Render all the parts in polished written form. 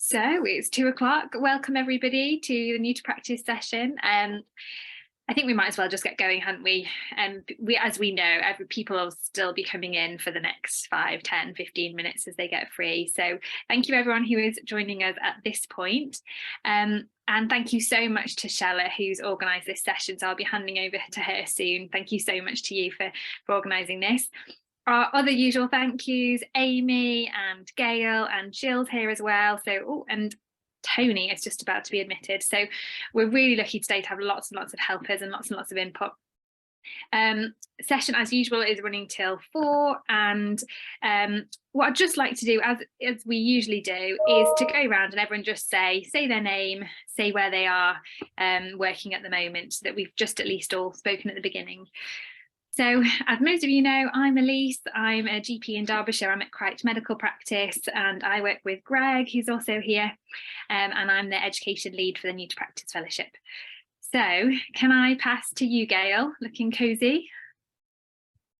So it's 2 o'clock. Welcome everybody to the New to Practice session. I think we might as well just get going, hadn't we? As we know, people will still be coming in for the next 5, 10, 15 minutes as they get free. So thank you everyone who is joining us at this point. And thank you so much to Shella, who's organised this session. So I'll be handing over to her soon. Thank you so much to you for organising this. Our other usual thank yous, Amy and Gail and Jill's here as well. So, and Tony is just about to be admitted. So we're really lucky today to have lots and lots of helpers and lots of input. Session as usual is running till 4, and what I'd just like to do, as we usually do, is to go around and everyone just say their name, say where they are working at the moment, so that we've just at least all spoken at the beginning. So as most of you know, I'm Elise. I'm a GP in Derbyshire. I'm at Crouch Medical Practice, and I work with Greg, who's also here, and I'm the education lead for the New to Practice Fellowship. So can I pass to you, Gail, looking cosy?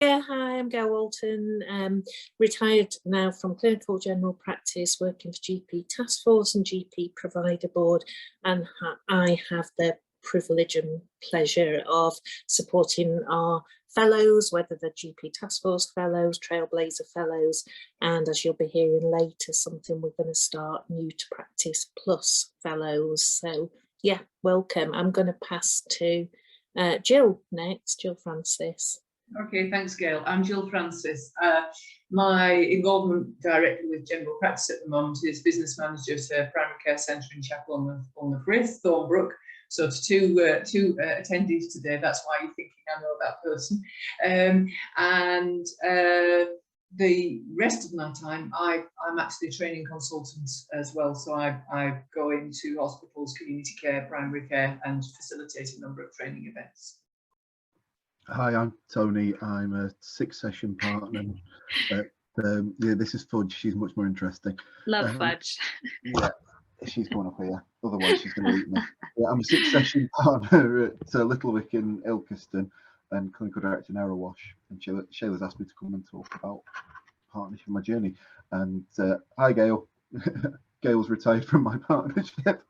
Yeah, hi, I'm Gail Walton, retired now from clinical general practice, working for GP Task Force and GP Provider Board, and I have the privilege and pleasure of supporting our fellows, whether they're GP Task Force fellows, Trailblazer fellows, and as you'll be hearing later, something we're going to start, New to Practice Plus fellows. So yeah, welcome. I'm going to pass to Jill next, Jill Francis. Okay, thanks, Gail. I'm Jill Francis. My involvement directly with general practice at the moment is business manager to a primary care centre in Chapel on the Frith, Thornbrook. So to two attendees today, that's why you're thinking I know that person. The rest of my time, I'm actually a training consultant as well. So I go into hospitals, community care, primary care, and facilitate a number of training events. Hi, I'm Tony. I'm a 6-session partner. Yeah, this is Fudge. She's much more interesting. Love Fudge. Yeah, she's going up here. Otherwise, she's going to eat me. Yeah, I'm a 6-session partner at Littlewick in Ilkeston and clinical director in Arrowash. And Sheila's asked me to come and talk about partnership in my journey. And hi, Gail. Gail's retired from my partnership.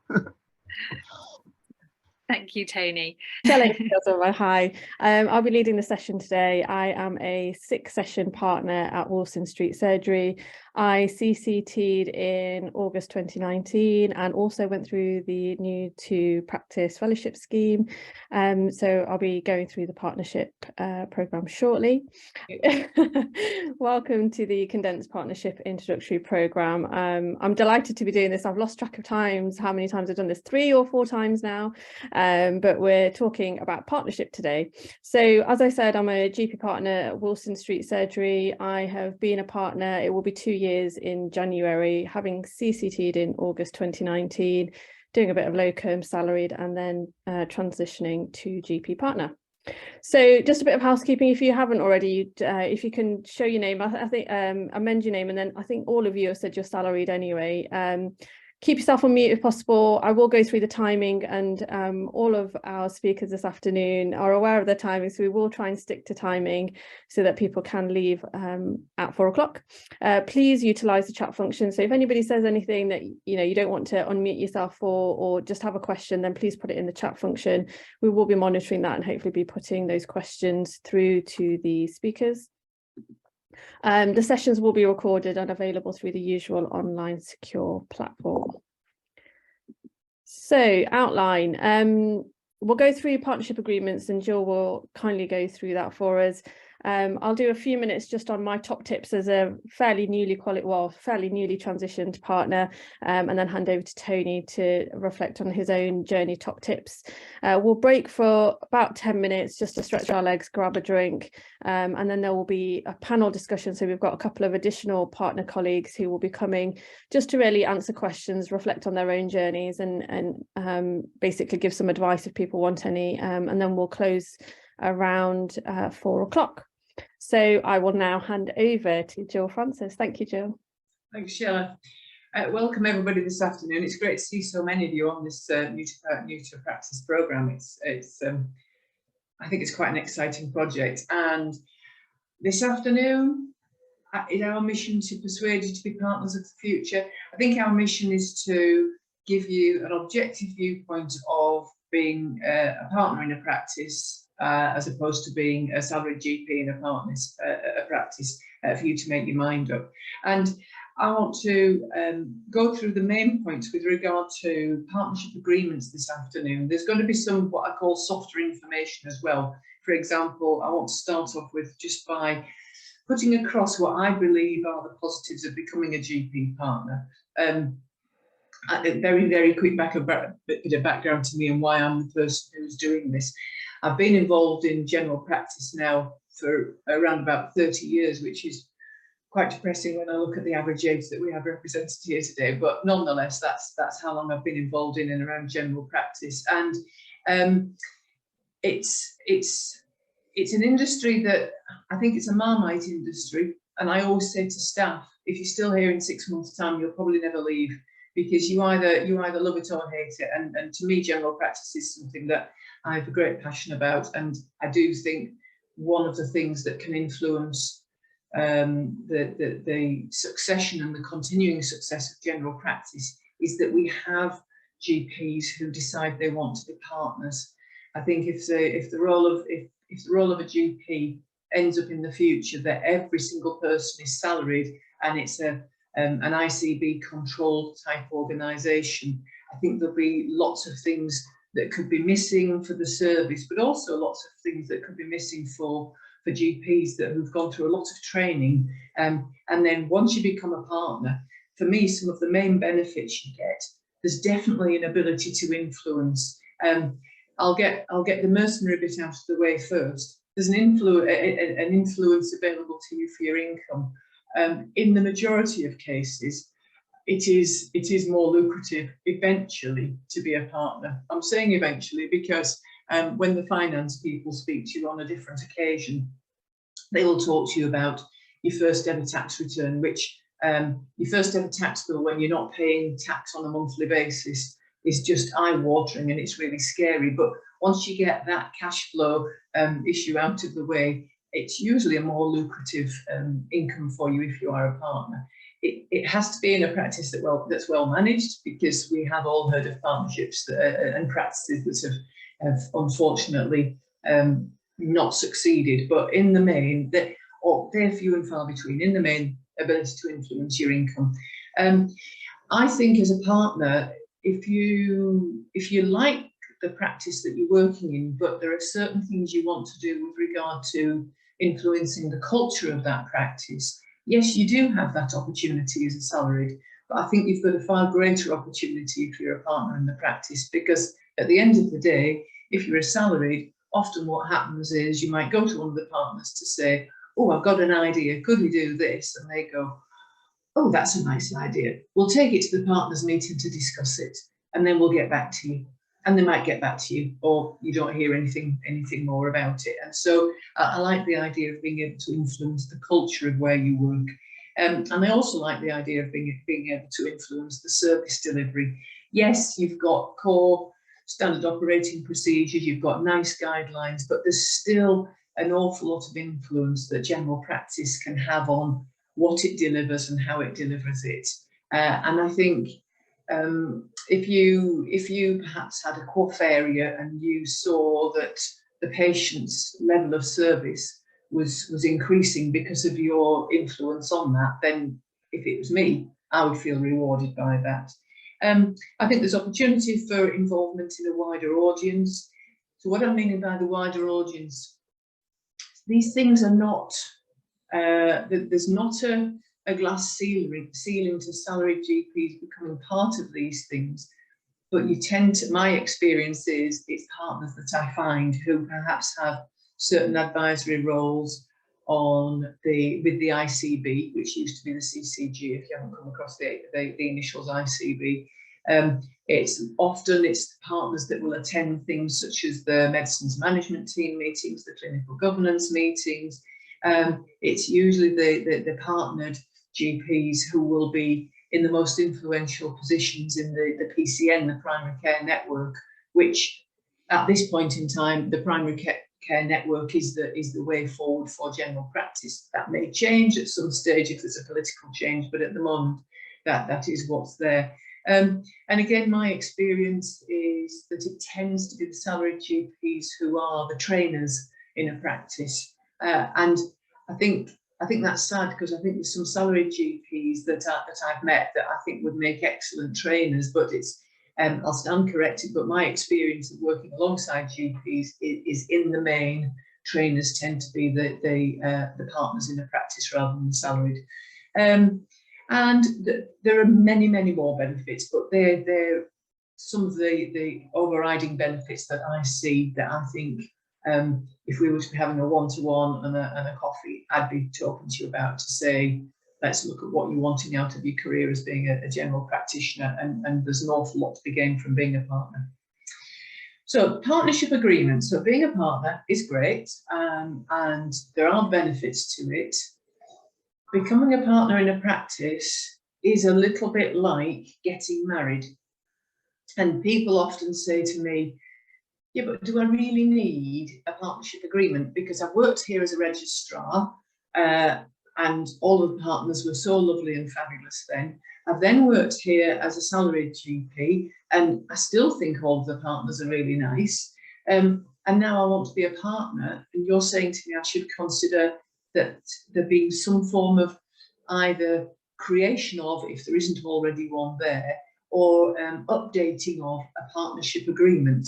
Thank you, Tony. Hi, I'll be leading the session today. I am a 6-session partner at Wilson Street Surgery. I CCT'd in August 2019 and also went through the New to Practice Fellowship Scheme. So I'll be going through the partnership programme shortly. Welcome to the Condensed Partnership Introductory Programme. I'm delighted to be doing this. I've lost track of times, how many times I've done this, 3 or 4 times now. But we're talking about partnership today. So as I said, I'm a GP partner at Wilson Street Surgery. I have been a partner, it will be 2 years in January, having CCT'd in August 2019, doing a bit of locum, salaried, and then transitioning to GP partner. So just a bit of housekeeping, if you haven't already, if you can show your name, I think amend your name, and then I think all of you have said you're salaried anyway. Keep yourself on mute if possible. I will go through the timing, and all of our speakers this afternoon are aware of the timing, so we will try and stick to timing so that people can leave at 4 o'clock. Please utilise the chat function. So if anybody says anything that you don't want to unmute yourself for, or just have a question, then please put it in the chat function. We will be monitoring that and hopefully be putting those questions through to the speakers. The sessions will be recorded and available through the usual online secure platform. So outline, we'll go through partnership agreements and Jill will kindly go through that for us. I'll do a few minutes just on my top tips as a fairly newly transitioned partner, and then hand over to Tony to reflect on his own journey top tips. We'll break for about 10 minutes just to stretch our legs, grab a drink, and then there will be a panel discussion. So we've got a couple of additional partner colleagues who will be coming just to really answer questions, reflect on their own journeys, and basically give some advice if people want any, and then we'll close around 4 o'clock. So I will now hand over to Jill Francis. Thank you, Jill. Thanks, Shella. Welcome everybody this afternoon. It's great to see so many of you on this new to Practice programme. I think it's quite an exciting project. And this afternoon, is our mission to persuade you to be partners of the future? I think our mission is to give you an objective viewpoint of being a partner in a practice, as opposed to being a salaried GP in a practice, for you to make your mind up. And I want to go through the main points with regard to partnership agreements this afternoon. There's going to be some what I call softer information as well. For example, I want to start off with just by putting across what I believe are the positives of becoming a GP partner. A very, very quick bit of background to me and why I'm the person who's doing this. I've been involved in general practice now for around about 30 years, which is quite depressing when I look at the average age that we have represented here today. But nonetheless, that's how long I've been involved in and around general practice. And it's an industry that I think it's a Marmite industry. And I always say to staff, if you're still here in 6 months' time, you'll probably never leave, because you either love it or hate it. And to me, general practice is something that I have a great passion about. And I do think one of the things that can influence the succession and the continuing success of general practice is that we have GPs who decide they want to be partners. I think if the role of a GP ends up in the future that every single person is salaried and it's an ICB controlled type organisation, I think there'll be lots of things that could be missing for the service, but also lots of things that could be missing for GPs that have gone through a lot of training. And then once you become a partner, for me, some of the main benefits you get, there's definitely an ability to influence. I'll get the mercenary bit out of the way first. There's an influence available to you for your income. In the majority of cases, it is more lucrative eventually to be a partner. I'm saying eventually because when the finance people speak to you on a different occasion, they will talk to you about your first ever tax return, which your first ever tax bill when you're not paying tax on a monthly basis is just eye-watering and it's really scary. But once you get that cash flow issue out of the way, it's usually a more lucrative income for you if you are a partner. It has to be in a practice that's well managed, because we have all heard of partnerships and practices that have unfortunately not succeeded. But in the main, they're few and far between. In the main, ability to influence your income. I think as a partner, if you like the practice that you're working in, but there are certain things you want to do with regard to influencing the culture of that practice, yes, you do have that opportunity as a salaried, but I think you've got a far greater opportunity if you're a partner in the practice, because at the end of the day, if you're a salaried, often what happens is you might go to one of the partners to say, oh, I've got an idea, could we do this? And they go, oh, that's a nice idea. We'll take it to the partners meeting to discuss it, and then we'll get back to you. And they might get back to you, or you don't hear anything more about it. And so I like the idea of being able to influence the culture of where you work. And I also like the idea of being able to influence the service delivery. Yes, you've got core standard operating procedures, you've got NICE guidelines, but there's still an awful lot of influence that general practice can have on what it delivers and how it delivers it. And I think if you perhaps had a QOF area and you saw that the patient's level of service was increasing because of your influence on that, then if it was me, I would feel rewarded by that. I think there's opportunity for involvement in a wider audience. So what I'm meaning by the wider audience, these things are not, there's not a glass ceiling to salaried GPs becoming part of these things, but you tend to, my experience is, it's partners that I find who perhaps have certain advisory roles with the ICB, which used to be the CCG, if you haven't come across the initials ICB. It's partners that will attend things such as the medicines management team meetings, the clinical governance meetings. It's usually the partnered GPs who will be in the most influential positions in the PCN, the primary care network, which at this point in time, the primary care network is the way forward for general practice. That may change at some stage if there's a political change, but at the moment that is what's there. And again, my experience is that it tends to be the salaried GPs who are the trainers in a practice, and I think that's sad, because I think there's some salaried GPs that I've met that I think would make excellent trainers, but it's I'll stand corrected, but my experience of working alongside GPs is in the main, trainers tend to be the partners in a practice rather than salaried. And there are many more benefits, but they're some of the overriding benefits that I see, that I think if we were to be having a one-to-one and a coffee, I'd be talking to you about, to say, let's look at what you're wanting out of your career as being a general practitioner, and there's an awful lot to be gained from being a partner. So partnership agreement. So being a partner is great, and there are benefits to it. Becoming a partner in a practice is a little bit like getting married. And people often say to me, yeah, but do I really need a partnership agreement? Because I've worked here as a registrar, and all of the partners were so lovely and fabulous then. I've then worked here as a salaried GP, and I still think all of the partners are really nice. And now I want to be a partner, and you're saying to me I should consider that there being some form of either creation of, if there isn't already one there, or updating of a partnership agreement.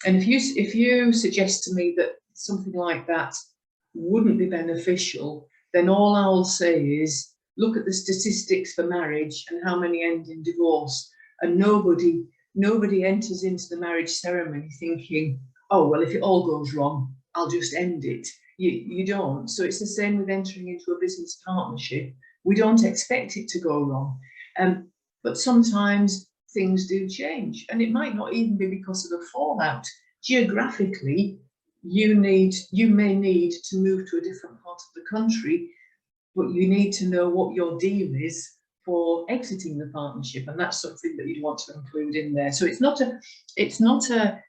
And if you suggest to me that something like that wouldn't be beneficial, then all I'll say is, look at the statistics for marriage and how many end in divorce, and nobody enters into the marriage ceremony thinking, oh, well, if it all goes wrong, I'll just end it. You don't. So it's the same with entering into a business partnership. We don't expect it to go wrong. But sometimes things do change, and it might not even be because of a fallout. Geographically, you may need to move to a different part of the country, but you need to know what your deal is for exiting the partnership, and that's something that you'd want to include in there. So it's not an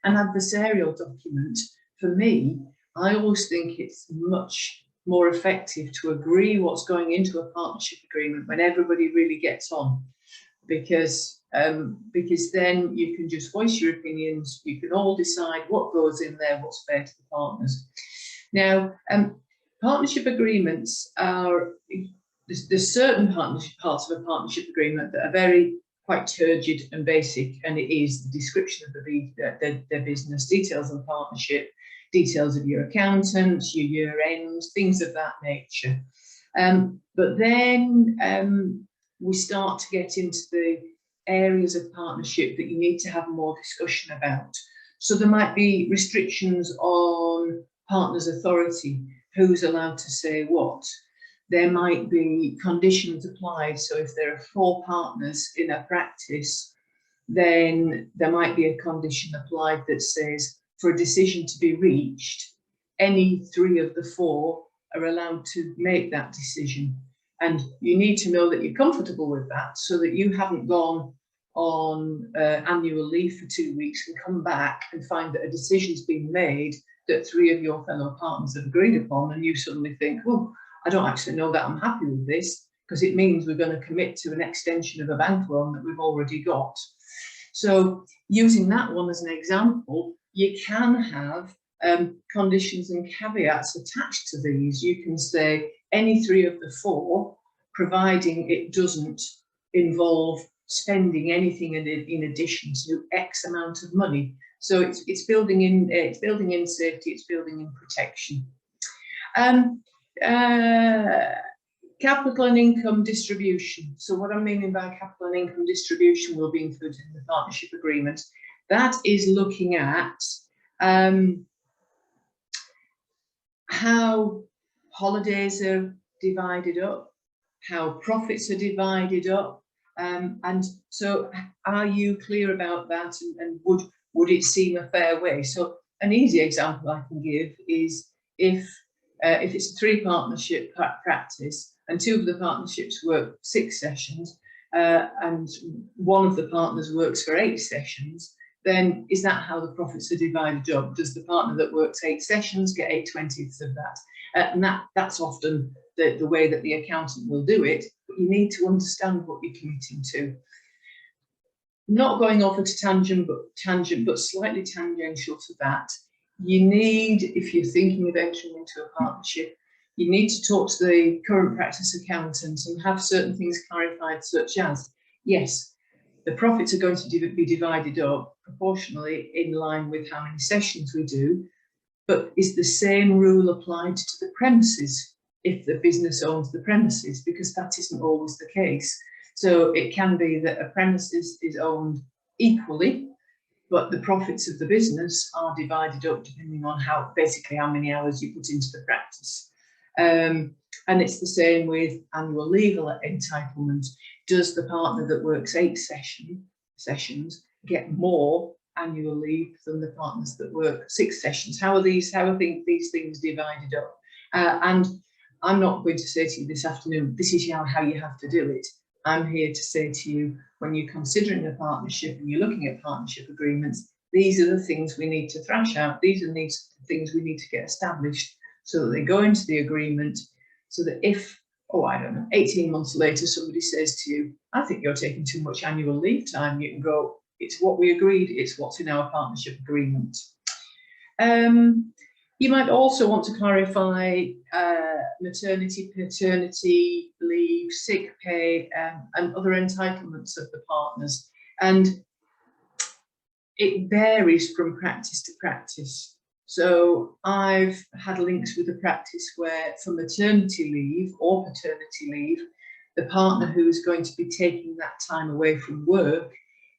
adversarial document. For me, I always think it's much more effective to agree what's going into a partnership agreement when everybody really gets on, because then you can just voice your opinions. You can all decide what goes in there, what's fair to the partners. Now, partnership agreements are, there's certain parts of a partnership agreement that are very quite turgid and basic, and it is the description of their business, details of the partnership, details of your accountant, your year ends, things of that nature. But then we start to get into the areas of partnership that you need to have more discussion about. So there might be restrictions on partners' authority, who's allowed to say what. There might be conditions applied. So if there are 4 partners in a practice, then there might be a condition applied that says, for a decision to be reached, any 3 of the 4 are allowed to make that decision. And you need to know that you're comfortable with that, so that you haven't gone on annual leave for 2 weeks and come back and find that a decision's been made that 3 of your fellow partners have agreed upon, and you suddenly think, oh, I don't actually know that I'm happy with this, because it means we're going to commit to an extension of a bank loan that we've already got. So using that one as an example, you can have conditions and caveats attached to these. You can say any 3 of the 4, providing it doesn't involve spending anything in addition to X amount of money. So it's building in safety, it's building in protection. Capital and income distribution. So what I'm meaning by capital and income distribution will be included in the partnership agreement. That is looking at how holidays are divided up, how profits are divided up, and so are you clear about that, and would it seem a fair way? So an easy example I can give is if it's a 3-partnership practice and 2 of the partnerships work 6 sessions and one of the partners works for 8 sessions, then is that how the profits are divided up? Does the partner that works 8 sessions get 8/20 of that? And that's often the way that the accountant will do it, but you need to understand what you're committing to. Not going off at a tangent, but slightly tangential to that, you need, if you're thinking of entering into a partnership, you need to talk to the current practice accountant and have certain things clarified, such as, yes, the profits are going to be divided up proportionally in line with how many sessions we do, but is the same rule applied to the premises if the business owns the premises? Because that isn't always the case. So it can be that a premises is owned equally, but the profits of the business are divided up depending on basically how many hours you put into the practice. And it's the same with annual leave entitlement. Does the partner that works 8 sessions get more annual leave than the partners that work 6 sessions? How are these things divided up? And I'm not going to say to you this afternoon, this is how you have to do it. I'm here to say to you, when you're considering a partnership and you're looking at partnership agreements, these are the things we need to thrash out. These are the things we need to get established so that they go into the agreement, so that if, 18 months later, somebody says to you, I think you're taking too much annual leave time, you can go, it's what we agreed, it's what's in our partnership agreement. You might also want to clarify maternity, paternity leave, sick pay, and other entitlements of the partners. And it varies from practice to practice. So I've had links with a practice where for maternity leave or paternity leave, the partner who is going to be taking that time away from work,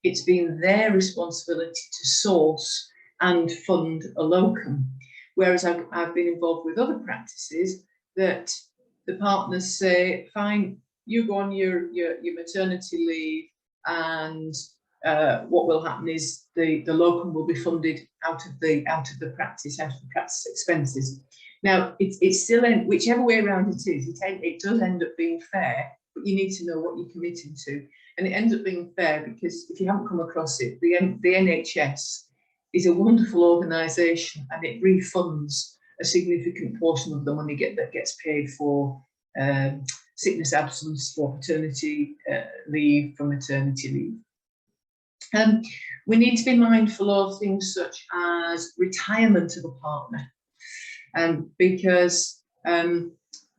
it's been their responsibility to source and fund a locum. Whereas I've been involved with other practices that the partners say, fine, you go on your maternity leave, and what will happen is the locum will be funded out of the practice expenses. Now it's still, whichever way around it is, it does end up being fair, but you need to know what you're committing to, and it ends up being fair because if you haven't come across it, the NHS is a wonderful organisation, and it refunds a significant portion of the money that gets paid for sickness absence, for paternity leave, for maternity leave. We need to be mindful of things such as retirement of a partner, because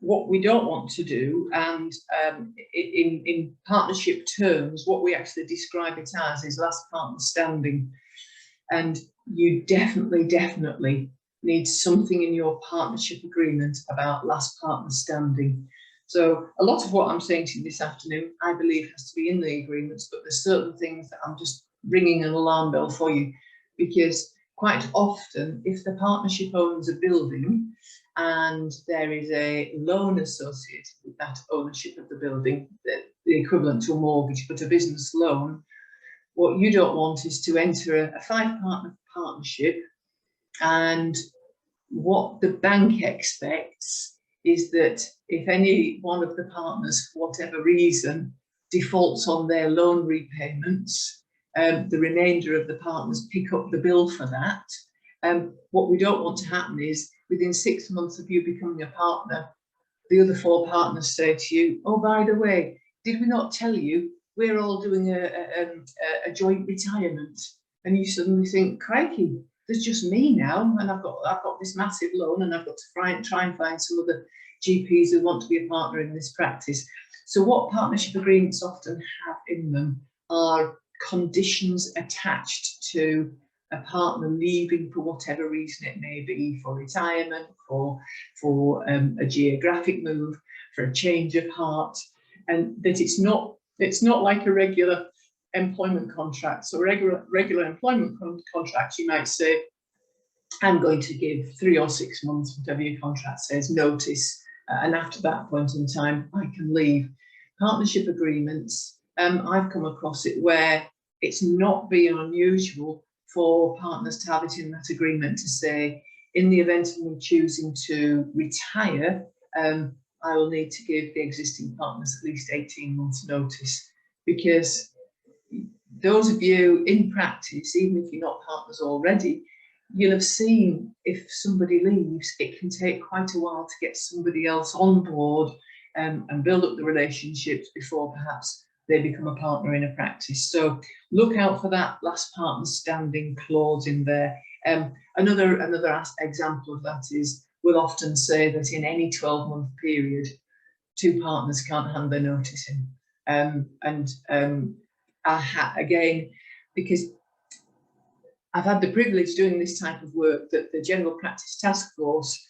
what we don't want to do, and in partnership terms, what we actually describe it as is last partner standing. And you definitely need something in your partnership agreement about last partner standing. So a lot of what I'm saying to you this afternoon, I believe has to be in the agreements, but there's certain things that I'm just ringing an alarm bell for you, because quite often if the partnership owns a building and there is a loan associated with that ownership of the building, the equivalent to a mortgage, but a business loan, what you don't want is to enter a 5-partner partnership, and what the bank expects is that if any one of the partners, for whatever reason, defaults on their loan repayments, the remainder of the partners pick up the bill for that. What we don't want to happen is within 6 months of you becoming a partner, the other 4 partners say to you, oh, by the way, did we not tell you we're all doing a joint retirement? And you suddenly think, crikey, there's just me now, and I've got this massive loan, and I've got to try and find some other GPs who want to be a partner in this practice. So what partnership agreements often have in them are conditions attached to a partner leaving for whatever reason it may be, for retirement, for a geographic move, for a change of heart, and that it's not like a regular employment contract. So regular employment contracts, you might say, I'm going to give 3 or 6 months, whatever your contract says, notice, and after that point in time, I can leave. Partnership agreements, I've come across it where it's not been unusual for partners to have it in that agreement to say, in the event of me choosing to retire, I will need to give the existing partners at least 18 months notice, because those of you in practice, even if you're not partners already, you'll have seen if somebody leaves, it can take quite a while to get somebody else on board and build up the relationships before perhaps they become a partner in a practice. So look out for that last partner standing clause in there. Another example of that is we'll often say that in any 12-month period, 2 partners can't hand their notice in. Again, because I've had the privilege doing this type of work that the General Practice Task Force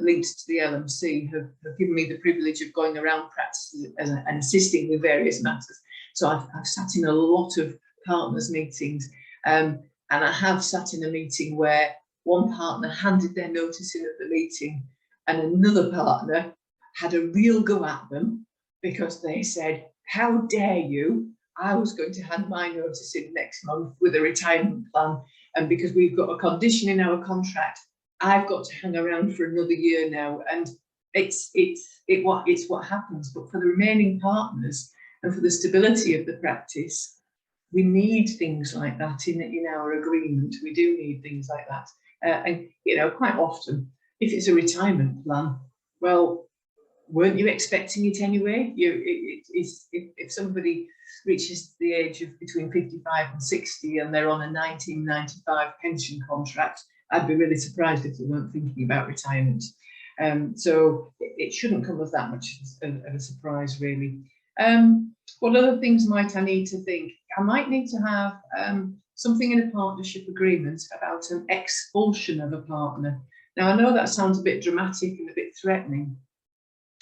linked to the LMC have given me the privilege of going around practices and assisting with various matters. So I've sat in a lot of partners meetings, and I have sat in a meeting where one partner handed their notice in at the meeting and another partner had a real go at them because they said, how dare you? I was going to hand my notice in next month with a retirement plan, and because we've got a condition in our contract, I've got to hang around for another year now. And it's what happens. But for the remaining partners and for the stability of the practice, we need things like that in our agreement. We do need things like that. And you know, quite often, if it's a retirement plan, well, weren't you expecting it anyway? If somebody reaches the age of between 55 and 60 and they're on a 1995 pension contract, I'd be really surprised if they weren't thinking about retirement. So it shouldn't come as that much of a surprise, really. What other things might I need to think? I might need to have something in a partnership agreement about an expulsion of a partner. Now, I know that sounds a bit dramatic and a bit threatening,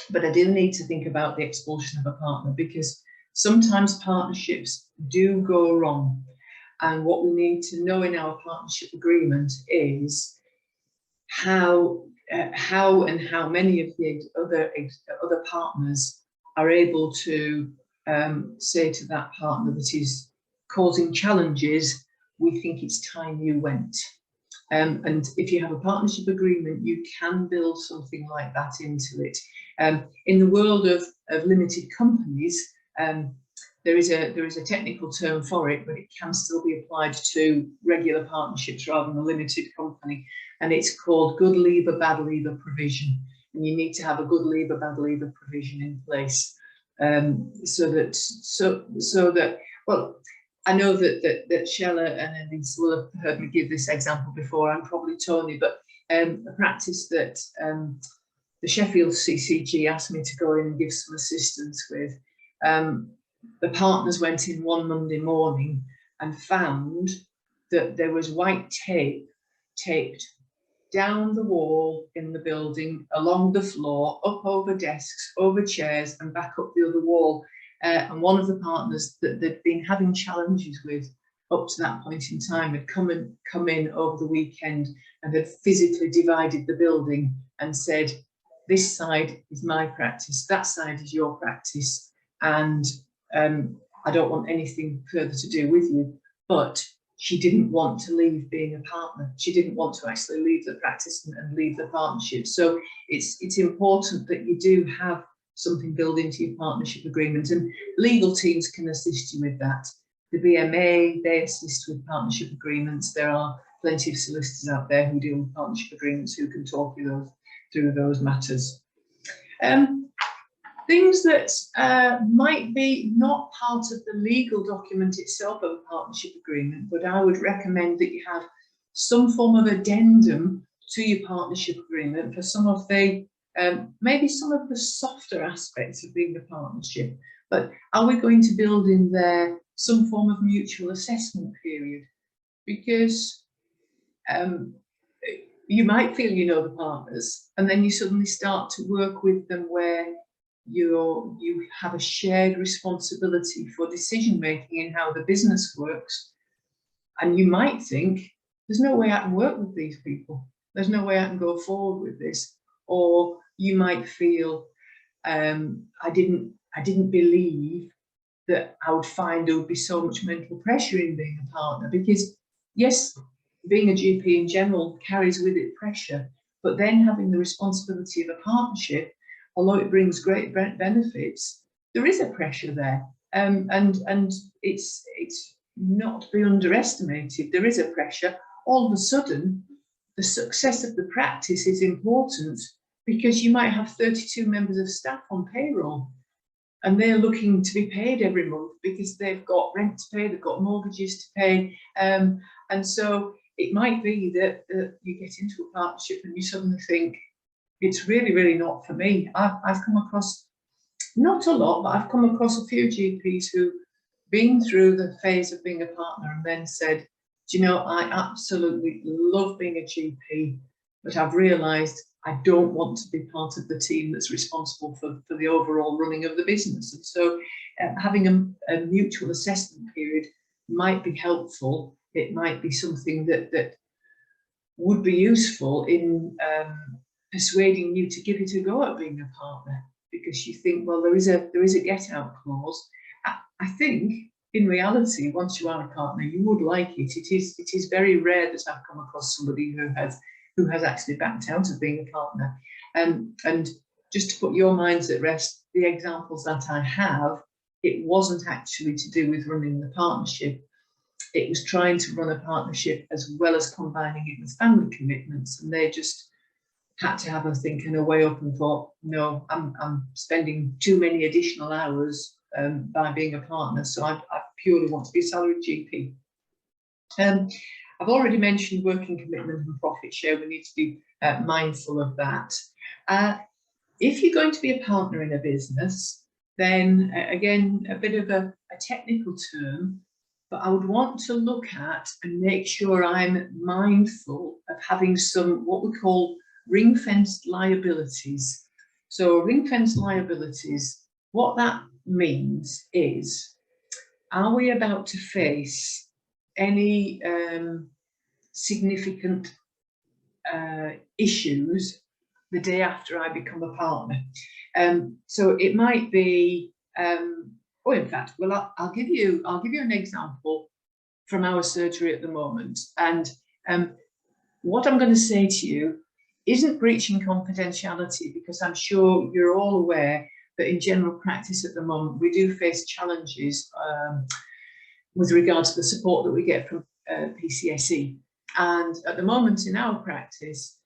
but I do need to think about the expulsion of a partner because sometimes partnerships do go wrong. And what we need to know in our partnership agreement is how many of the other partners are able to say to that partner that is causing challenges, we think it's time you went. And if you have a partnership agreement, you can build something like that into it. In the world of limited companies, there is a technical term for it, but it can still be applied to regular partnerships rather than a limited company. And it's called good leaver, bad leaver provision. And you need to have a good leaver, bad leaver provision in place so that, well, I know that Shella and Elise will have heard me give this example before, and probably Tony, but a practice that the Sheffield CCG asked me to go in and give some assistance with. The partners went in one Monday morning and found that there was white tape taped down the wall in the building, along the floor, up over desks, over chairs, and back up the other wall. And one of the partners that they'd been having challenges with up to that point in time had come in over the weekend and had physically divided the building and said, this side is my practice, that side is your practice, and I don't want anything further to do with you. But she didn't want to leave being a partner. She didn't want to actually leave the practice and leave the partnership. So it's important that you do have something built into your partnership agreement, and legal teams can assist you with that. The BMA, they assist with partnership agreements. There are plenty of solicitors out there who deal with partnership agreements who can talk you through those matters. Things that might be not part of the legal document itself of a partnership agreement, but I would recommend that you have some form of addendum to your partnership agreement for some of the maybe some of the softer aspects of being a partnership. But are we going to build in there some form of mutual assessment period? Because you might feel you know the partners, and then you suddenly start to work with them where you have a shared responsibility for decision making in how the business works, and you might think there's no way I can work with these people, there's no way I can go forward with this. Or you might feel I didn't believe that I would find there would be so much mental pressure in being a partner, because yes, being a GP in general carries with it pressure, but then having the responsibility of a partnership, although it brings great benefits, there is a pressure there. and it's not to be underestimated. There is a pressure. All of a sudden, the success of the practice is important because you might have 32 members of staff on payroll, and they're looking to be paid every month because they've got rent to pay, they've got mortgages to pay, and so it might be that you get into a partnership and you suddenly think, it's really, really not for me. I've come across, not a lot, but I've come across a few GPs who've been through the phase of being a partner and then said, do you know, I absolutely love being a GP, but I've realised I don't want to be part of the team that's responsible for the overall running of the business. And so having a mutual assessment period might be helpful. It might be something that would be useful in persuading you to give it a go at being a partner, because you think, well, there is a get out clause. I think in reality, once you are a partner, you would like it. It is very rare that I've come across somebody who has actually backed out of being a partner. And just to put your minds at rest, the examples that I have, it wasn't actually to do with running the partnership. It was trying to run a partnership as well as combining it with family commitments, and they just had to have a think and a weigh up and thought, no, I'm spending too many additional hours by being a partner, so I purely want to be a salaried GP. I've already mentioned working commitment and profit share. We need to be mindful of that. If you're going to be a partner in a business, then again, a bit of a technical term, but I would want to look at and make sure I'm mindful of having some what we call ring-fenced liabilities. So ring-fenced liabilities, what that means is, are we about to face any significant issues the day after I become a partner? So it might be, or in fact, well, I'll give you an example from our surgery at the moment. And what I'm going to say to you isn't breaching confidentiality, because I'm sure you're all aware that in general practice at the moment, we do face challenges with regard to the support that we get from PCSE. And at the moment in our practice,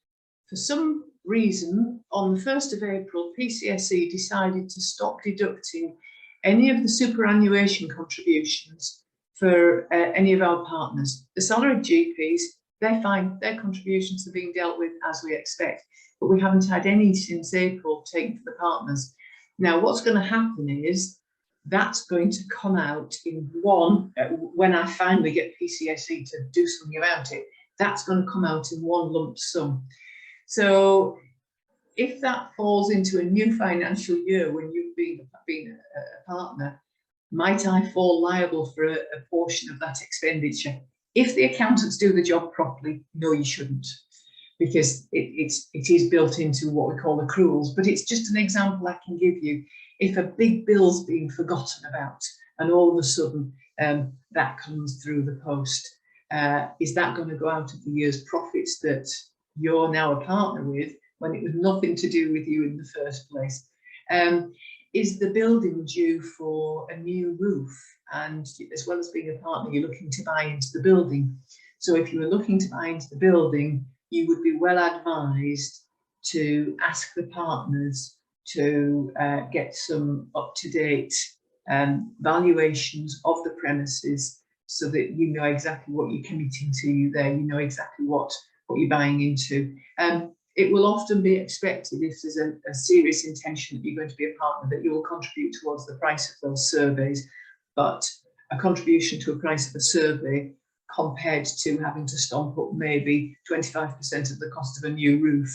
for some reason, on the 1st of April, PCSE decided to stop deducting any of the superannuation contributions for any of our partners. The salaried GPs, they're fine, their contributions are being dealt with as we expect, but we haven't had any since April taken for the partners. Now, what's going to happen is that's going to come out in one, when I finally get PCSE to do something about it, that's going to come out in one lump sum. So if that falls into a new financial year when you've been a partner, might I fall liable for a portion of that expenditure? If the accountants do the job properly, no, you shouldn't, because it is built into what we call accruals. But it's just an example I can give you. If a big bill's being forgotten about and all of a sudden that comes through the post, is that going to go out of the year's profits that you're now a partner with when it was nothing to do with you in the first place? Is the building due for a new roof? And as well as being a partner, you're looking to buy into the building. So if you were looking to buy into the building, you would be well advised to ask the partners to get some up-to-date valuations of the premises, so that you know exactly what you're committing to there, you know exactly what you're buying into. It will often be expected, if there's a serious intention that you're going to be a partner, that you will contribute towards the price of those surveys. But a contribution to a price of a survey compared to having to stomp up maybe 25% of the cost of a new roof,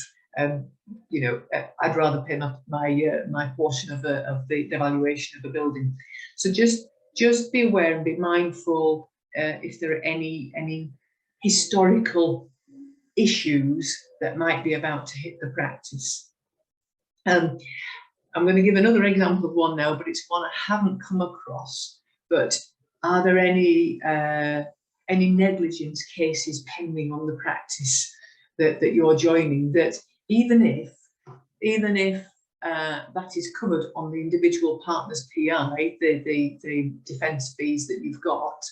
you know, I'd rather pay my portion of the valuation of the building. So just be aware and be mindful if there are any historical issues that might be about to hit the practice. I'm going to give another example of one now, but it's one I haven't come across. But are there any negligence cases pending on the practice that you're joining, that even if that is covered on the individual partner's PI, the defence fees that you've got.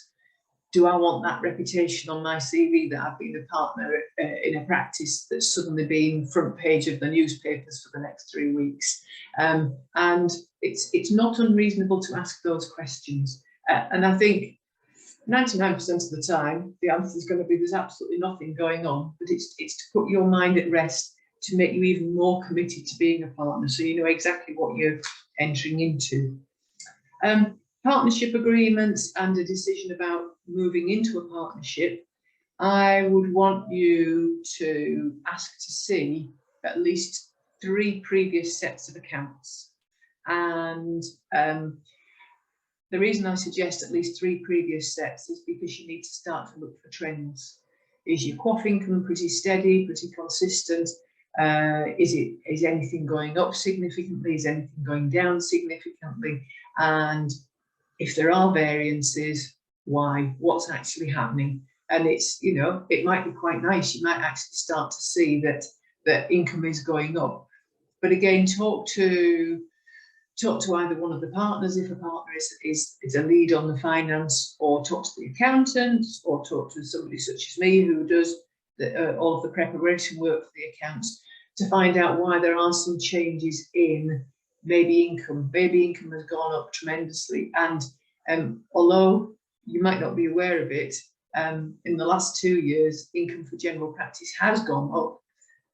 Do I want that reputation on my CV that I've been a partner in a practice that's suddenly been front page of the newspapers for the next 3 weeks? And it's not unreasonable to ask those questions. And I think 99% of the time, the answer is going to be there's absolutely nothing going on, but it's to put your mind at rest, to make you even more committed to being a partner, so you know exactly what you're entering into. Partnership agreements and a decision about moving into a partnership, I would want you to ask to see at least 3 previous sets of accounts. And the reason I suggest at least 3 previous sets is because you need to start to look for trends. Is your QOF income pretty steady, pretty consistent? Is anything going up significantly? Is anything going down significantly? And if there are variances, why? What's actually happening? And it's, you know, it might be quite nice. You might actually start to see that income is going up. But again, talk to either one of the partners if a partner is a lead on the finance, or talk to the accountant, or talk to somebody such as me who does all of the preparation work for the accounts, to find out why there are some changes in maybe income. Maybe income has gone up tremendously, and although you might not be aware of it, in the last 2 years, income for general practice has gone up,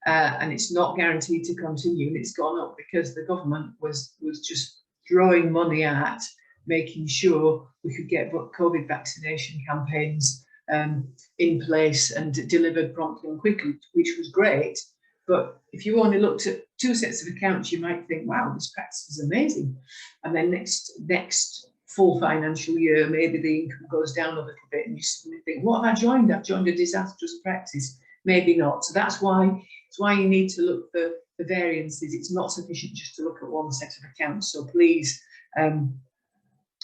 and it's not guaranteed to continue. And it's gone up because the government was just throwing money at making sure we could get COVID vaccination campaigns in place and delivered promptly and quickly, which was great. But if you only looked at 2 sets of accounts, you might think, wow, this practice is amazing. And then next full financial year, maybe the income goes down a little bit, and you suddenly think, what have I joined? I've joined a disastrous practice. Maybe not. So that's why you need to look for the variances. It's not sufficient just to look at 1 set of accounts. So please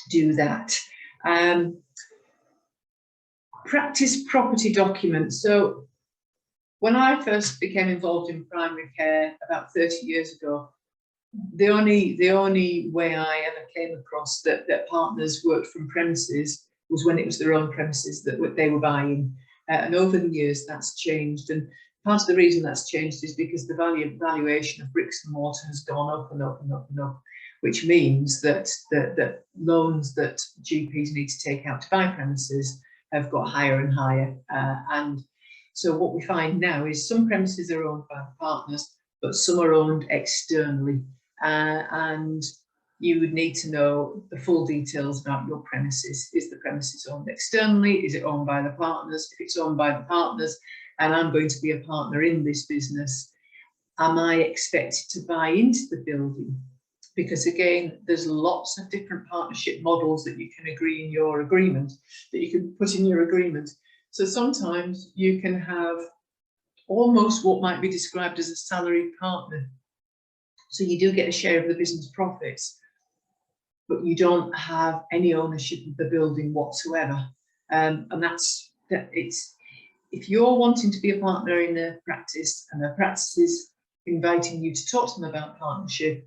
do that. Practice property documents. So when I first became involved in primary care about 30 years ago, the only way I ever came across that partners worked from premises was when it was their own premises that they were buying. And over the years, that's changed. And part of the reason that's changed is because the valuation of bricks and mortar has gone up and up and up and up, which means that loans that GPs need to take out to buy premises have got higher and higher. And so what we find now is some premises are owned by the partners, but some are owned externally. And you would need to know the full details about your premises. Is the premises owned externally? Is it owned by the partners? If it's owned by the partners, and I'm going to be a partner in this business, am I expected to buy into the building? Because again, there's lots of different partnership models that you can agree in your agreement, that you can put in your agreement. So sometimes you can have almost what might be described as a salaried partner. So you do get a share of the business profits, but you don't have any ownership of the building whatsoever. And if you're wanting to be a partner in a practice and the practice is inviting you to talk to them about partnership,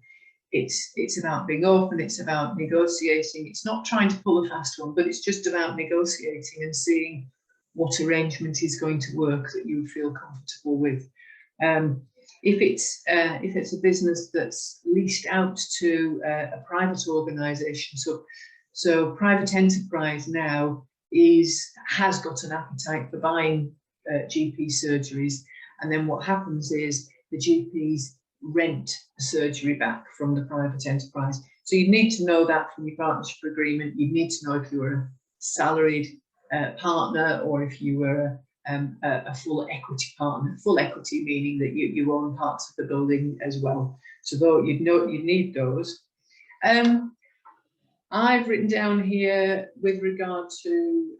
it's about being open, it's about negotiating. It's not trying to pull a fast one, but it's just about negotiating and seeing what arrangement is going to work that you feel comfortable with. If it's a business that's leased out to a private organisation, so private enterprise now has got an appetite for buying GP surgeries, and then what happens is the GPs rent the surgery back from the private enterprise. So you need to know that from your partnership agreement. You need to know if you were a salaried partner or if you were a full equity partner. Full equity meaning that you own parts of the building as well. So though you need those. I've written down here with regard to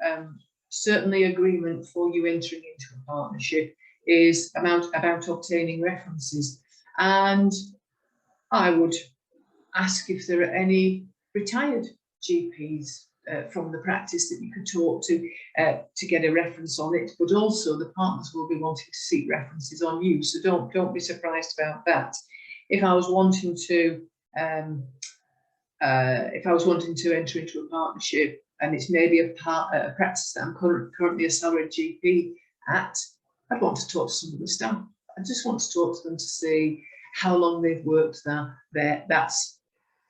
certainly agreement for you entering into a partnership is about obtaining references. And I would ask if there are any retired GPs from the practice that you could talk to get a reference on it, but also the partners will be wanting to seek references on you, so don't be surprised about that. if I was wanting to enter into a partnership, and it's maybe a practice that I'm currently a salaried GP at, I'd want to talk to some of the staff. I just want to talk to them to see how long they've worked there. That's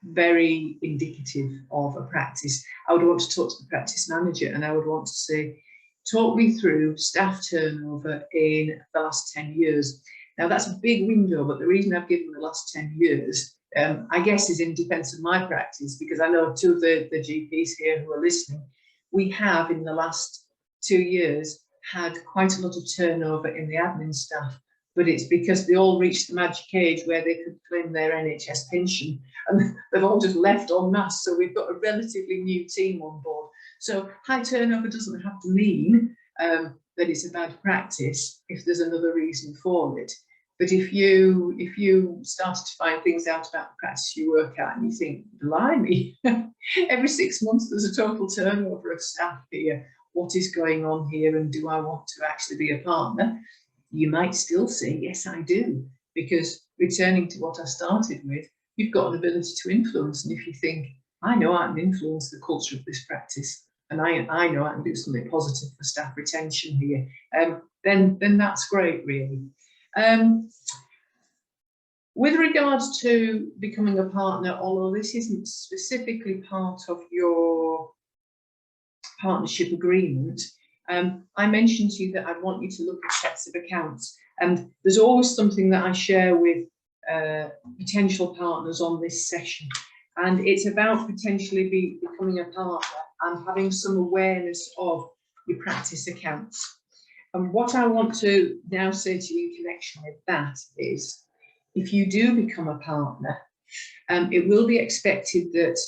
very indicative of a practice. I would want to talk to the practice manager, and I would want to say, talk me through staff turnover in the last 10 years. Now that's a big window, but the reason I've given the last 10 years, I guess, is in defence of my practice, because I know two of the GPs here who are listening, we have in the last 2 years had quite a lot of turnover in the admin staff, but it's because they all reached the magic age where they could claim their NHS pension, and they've all just left en masse. So we've got a relatively new team on board. So high turnover doesn't have to mean that it's a bad practice if there's another reason for it. But if you started to find things out about the practice you work at and you think, blimey, every 6 months there's a total turnover of staff here, what is going on here, and do I want to actually be a partner? You might still say, yes, I do, because returning to what I started with, you've got an ability to influence. And if you think, I know I can influence the culture of this practice, and I know I can do something positive for staff retention here, then that's great, really. With regards to becoming a partner, although this isn't specifically part of your partnership agreement, I mentioned to you that I want you to look at sets of accounts, and there's always something that I share with potential partners on this session, and it's about potentially becoming a partner and having some awareness of your practice accounts. And what I want to now say to you in connection with that is, if you do become a partner, it will be expected that,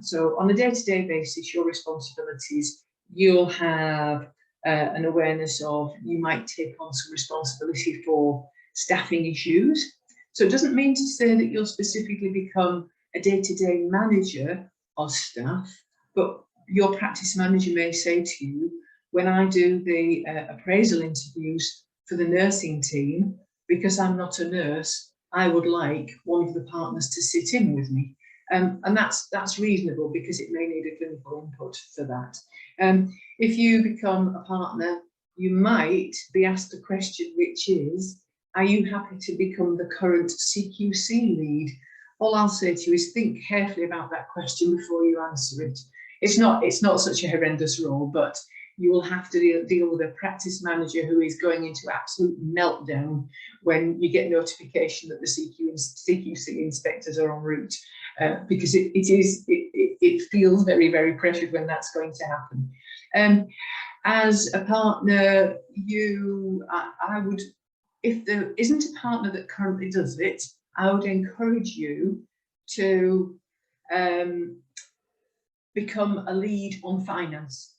so on a day-to-day basis, your responsibilities, you'll have an awareness of, you might take on some responsibility for staffing issues. So it doesn't mean to say that you'll specifically become a day-to-day manager of staff, but your practice manager may say to you, when I do the appraisal interviews for the nursing team, because I'm not a nurse, I would like one of the partners to sit in with me. And that's reasonable, because it may need a clinical input for that. If you become a partner, you might be asked a question, which is, are you happy to become the current CQC lead? All I'll say to you is think carefully about that question before you answer it. It's not such a horrendous role, but you will have to deal with a practice manager who is going into absolute meltdown when you get notification that the CQC inspectors are en route, because it feels very, very pressured when that's going to happen. As a partner, I would, if there isn't a partner that currently does it, I would encourage you to become a lead on finance.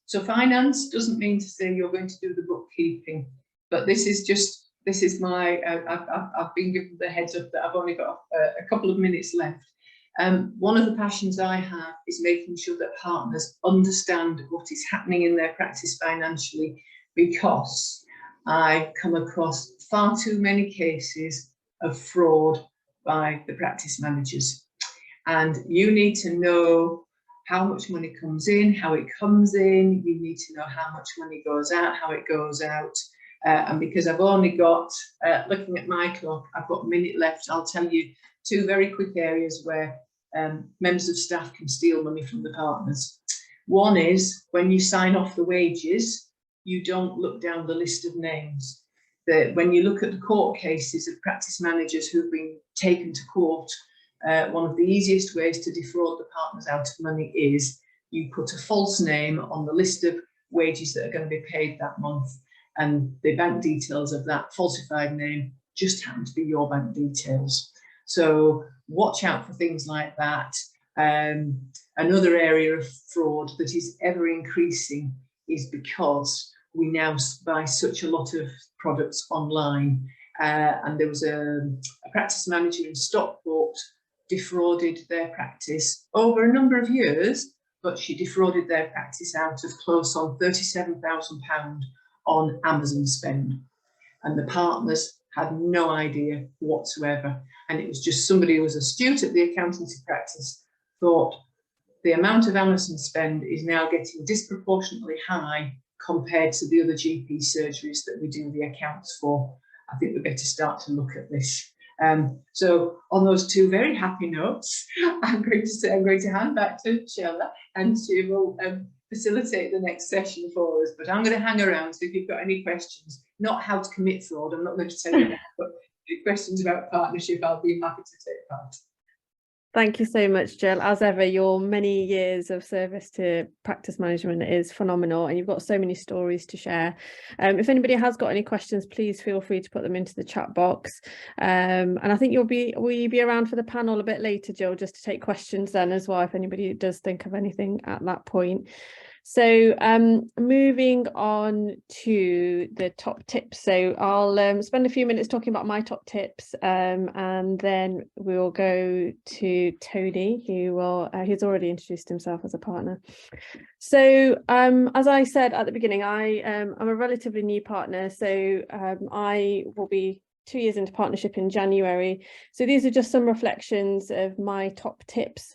So finance doesn't mean to say you're going to do the bookkeeping, but this is my, I've been given the heads up that I've only got a couple of minutes left. One of the passions I have is making sure that partners understand what is happening in their practice financially, because I come across far too many cases of fraud by the practice managers. And you need to know how much money comes in, how it comes in. You need to know how much money goes out, how it goes out. And because I've only got, looking at my clock, I've got a minute left, I'll tell you two very quick areas where members of staff can steal money from the partners. One is when you sign off the wages, you don't look down the list of names. When you look at the court cases of practice managers who've been taken to court, one of the easiest ways to defraud the partners out of money is you put a false name on the list of wages that are going to be paid that month, and the bank details of that falsified name just happen to be your bank details. So watch out for things like that. Another area of fraud that is ever increasing is because we now buy such a lot of products online. And there was a practice manager in Stockport defrauded their practice over a number of years, but she defrauded their practice out of close on £37,000 on Amazon spend. And the partners had no idea whatsoever. And it was just somebody who was astute at the accountancy practice thought the amount of Amazon spend is now getting disproportionately high compared to the other GP surgeries that we do the accounts for. I think we better start to look at this. So on those two very happy notes, I'm going to hand back to Shella, and she will facilitate the next session for us. But I'm going to hang around, so if you've got any questions, not how to commit fraud, I'm not going to tell you that, but questions about partnership, I'll be happy to take part. Thank you so much, Jill. As ever, your many years of service to practice management is phenomenal, and you've got so many stories to share. If anybody has got any questions, please feel free to put them into the chat box. And I think will you be around for the panel a bit later, Jill, just to take questions then as well, if anybody does think of anything at that point. So moving on to the top tips. So I'll spend a few minutes talking about my top tips, and then we'll go to Tony, who will he's already introduced himself as a partner. So as I said at the beginning, I'm a relatively new partner, so I will be 2 years into partnership in January. So these are just some reflections of my top tips.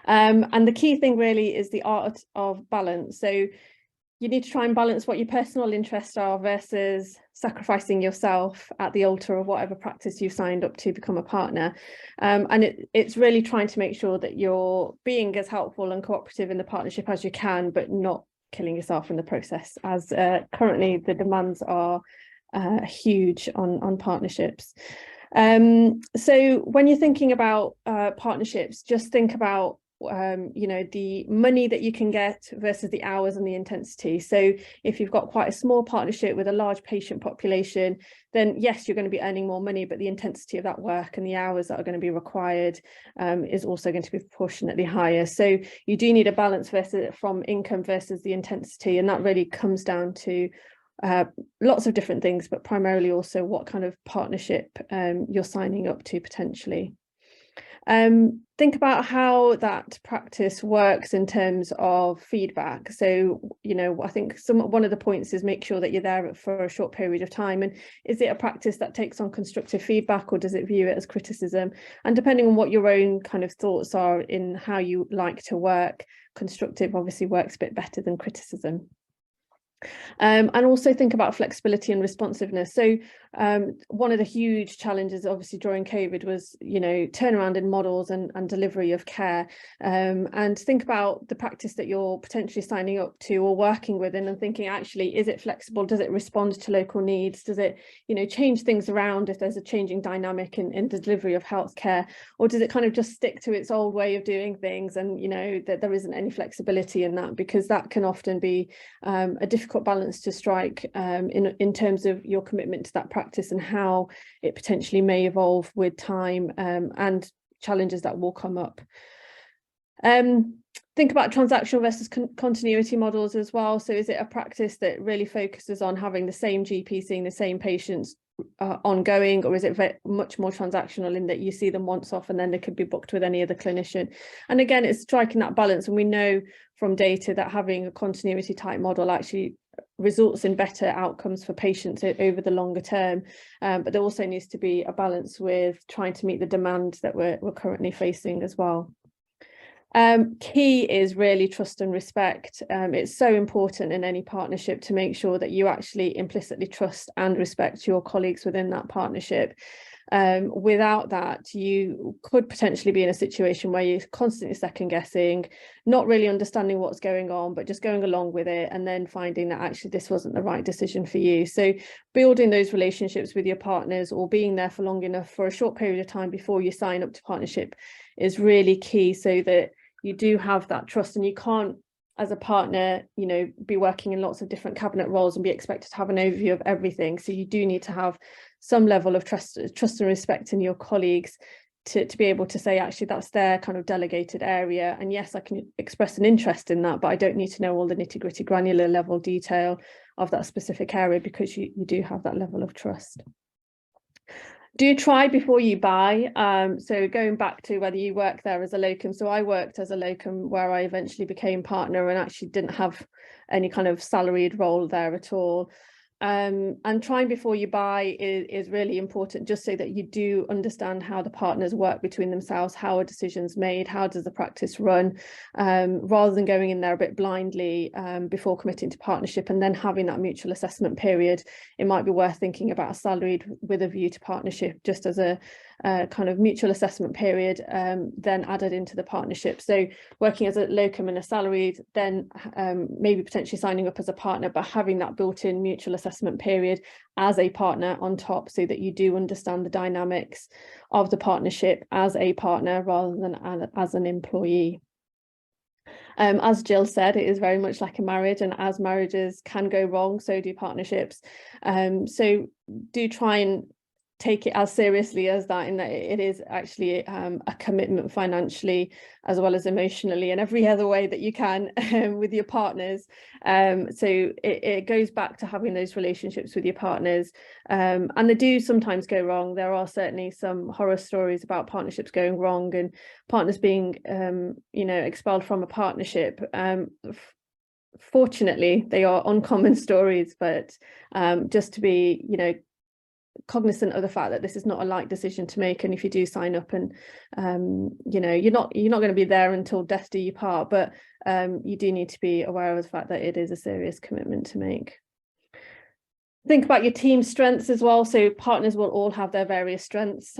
And the key thing really is the art of balance. So you need to try and balance what your personal interests are versus sacrificing yourself at the altar of whatever practice you've signed up to become a partner. And it's really trying to make sure that you're being as helpful and cooperative in the partnership as you can, but not killing yourself in the process, as currently the demands are huge on partnerships. So when you're thinking about partnerships, just think about the money that you can get versus the hours and the intensity. So if you've got quite a small partnership with a large patient population, then yes, you're going to be earning more money, but the intensity of that work and the hours that are going to be required is also going to be proportionately higher. So you do need a balance from income versus the intensity, and that really comes down to lots of different things, but primarily also what kind of partnership you're signing up to potentially. Think about how that practice works in terms of feedback. So, I think one of the points is make sure that you're there for a short period of time. And is it a practice that takes on constructive feedback, or does it view it as criticism? And depending on what your own kind of thoughts are in how you like to work, constructive obviously works a bit better than criticism. And also think about flexibility and responsiveness. So one of the huge challenges obviously during COVID was, turnaround in models and delivery of care, and think about the practice that you're potentially signing up to or working with, and thinking, actually, is it flexible? Does it respond to local needs? Does it, change things around if there's a changing dynamic in the delivery of healthcare? Or does it kind of just stick to its old way of doing things, and, that there isn't any flexibility in that? Because that can often be a difficult balance to strike in terms of your commitment to that practice and how it potentially may evolve with time and challenges that will come up. Think about transactional versus continuity models as well. So is it a practice that really focuses on having the same GP seeing the same patients ongoing, or is it much more transactional in that you see them once off and then they could be booked with any other clinician? And again, it's striking that balance, and we know from data that having a continuity type model actually results in better outcomes for patients over the longer term, but there also needs to be a balance with trying to meet the demand that we're currently facing as well. Key is really trust and respect. It's so important in any partnership to make sure that you actually implicitly trust and respect your colleagues within that partnership. Without that, you could potentially be in a situation where you're constantly second guessing, not really understanding what's going on, but just going along with it, and then finding that actually this wasn't the right decision for you. So building those relationships with your partners, or being there for long enough for a short period of time before you sign up to partnership, is really key, so that you do have that trust, and you can't, as a partner, be working in lots of different cabinet roles and be expected to have an overview of everything. So you do need to have some level of trust and respect in your colleagues to be able to say, actually, that's their kind of delegated area. And yes, I can express an interest in that, but I don't need to know all the nitty-gritty granular level detail of that specific area, because you do have that level of trust. Do try before you buy. So going back to whether you work there as a locum. So I worked as a locum where I eventually became partner and actually didn't have any kind of salaried role there at all. And trying before you buy is really important, just so that you do understand how the partners work between themselves, how a decision's made, how does the practice run, rather than going in there a bit blindly before committing to partnership and then having that mutual assessment period. It might be worth thinking about a salaried with a view to partnership, just as a kind of mutual assessment period, then added into the partnership. So working as a locum and a salaried, then maybe potentially signing up as a partner, but having that built-in mutual assessment period as a partner on top, so that you do understand the dynamics of the partnership as a partner rather than as an employee. As Jill said, it is very much like a marriage, and as marriages can go wrong, so do partnerships. So do try and take it as seriously as that, in that it is actually a commitment financially as well as emotionally and every other way that you can with your partners. So it goes back to having those relationships with your partners, and they do sometimes go wrong. There are certainly some horror stories about partnerships going wrong and partners being expelled from a partnership. Fortunately, they are uncommon stories, but just to be cognizant of the fact that this is not a light decision to make, and if you do sign up and you're not going to be there until death do you part, but you do need to be aware of the fact that it is a serious commitment to make. Think about your team strengths as well. So partners will all have their various strengths.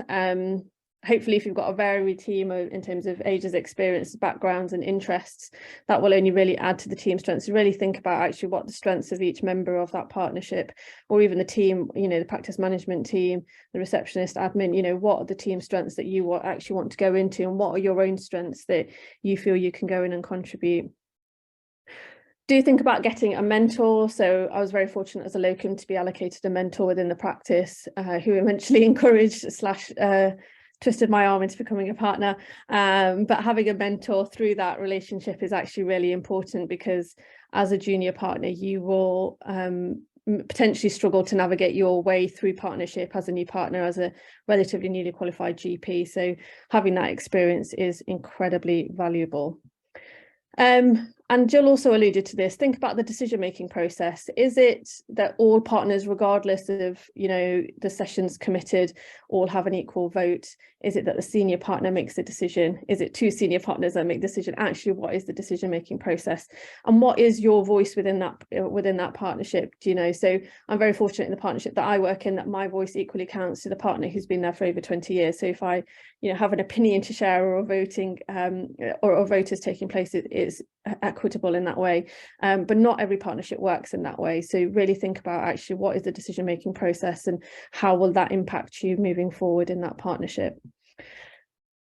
Hopefully, if you've got a varied team in terms of ages, experience, backgrounds and interests, that will only really add to the team strengths. So really think about actually what the strengths of each member of that partnership, or even the team, the practice management team, the receptionist, admin, what are the team strengths that you actually want to go into, and what are your own strengths that you feel you can go in and contribute. Do think about getting a mentor. So I was very fortunate as a locum to be allocated a mentor within the practice, who eventually encouraged / twisted my arm into becoming a partner, but having a mentor through that relationship is actually really important, because as a junior partner you will potentially struggle to navigate your way through partnership as a new partner, as a relatively newly qualified GP. So having that experience is incredibly valuable. And Jill also alluded to this. Think about the decision-making process. Is it that all partners, regardless of the sessions committed, all have an equal vote? Is it that the senior partner makes the decision? Is it two senior partners that make the decision? Actually, what is the decision-making process, and what is your voice within that partnership? So I'm very fortunate in the partnership that I work in, that my voice equally counts to the partner who's been there for over 20 years. So if I have an opinion to share, or voting or a vote is taking place, it is equitable in that way, but not every partnership works in that way. So really think about actually what is the decision-making process, and how will that impact you moving forward in that partnership.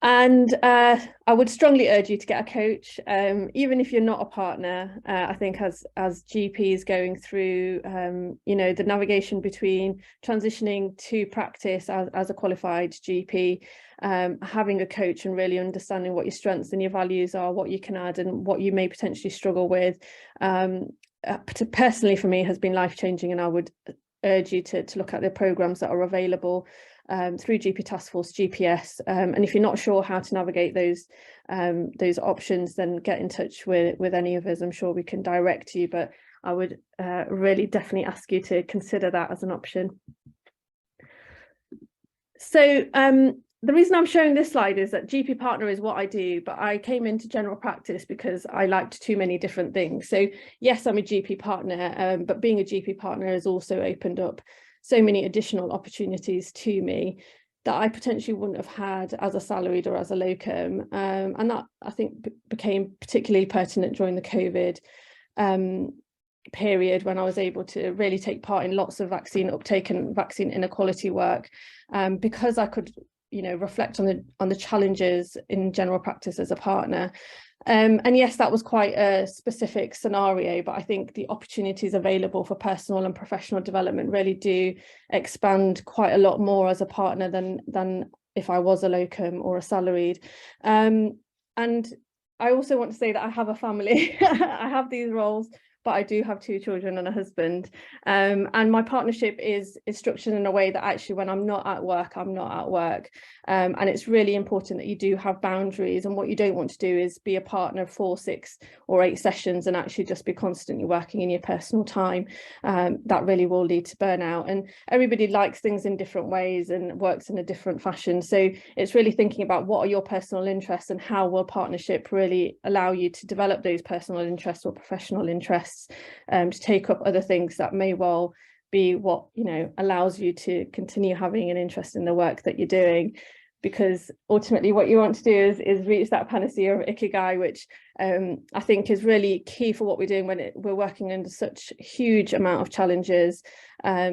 And I would strongly urge you to get a coach, even if you're not a partner. I think as GPs going through the navigation between transitioning to practice as a qualified GP, having a coach and really understanding what your strengths and your values are, what you can add and what you may potentially struggle with, personally for me has been life-changing, and I would urge you to look at the programs that are available through GP Taskforce, GPS, and if you're not sure how to navigate those options, then get in touch with any of us. I'm sure we can direct you, but I would really definitely ask you to consider that as an option. So the reason I'm showing this slide is that GP partner is what I do, but I came into general practice because I liked too many different things. So yes, I'm a GP partner, but being a GP partner has also opened up so many additional opportunities to me that I potentially wouldn't have had as a salaried or as a locum. And that, I think, became particularly pertinent during the COVID period, when I was able to really take part in lots of vaccine uptake and vaccine inequality work, because I could reflect on the challenges in general practice as a partner. And yes, that was quite a specific scenario, but I think the opportunities available for personal and professional development really do expand quite a lot more as a partner than if I was a locum or a salaried. And I also want to say that I have a family. I have these roles but I do have 2 children and a husband. And my partnership is structured in a way that actually when I'm not at work, I'm not at work. And it's really important that you do have boundaries, and what you don't want to do is be a partner 4, 6 or 8 sessions and actually just be constantly working in your personal time. That really will lead to burnout, and everybody likes things in different ways and works in a different fashion. So it's really thinking about what are your personal interests and how will partnership really allow you to develop those personal interests or professional interests, to take up other things that may well be what, you know, allows you to continue having an interest in the work that you're doing. Because ultimately what you want to do is reach that panacea of Ikigai, which I think is really key for what we're doing when we're working under such huge amount of challenges,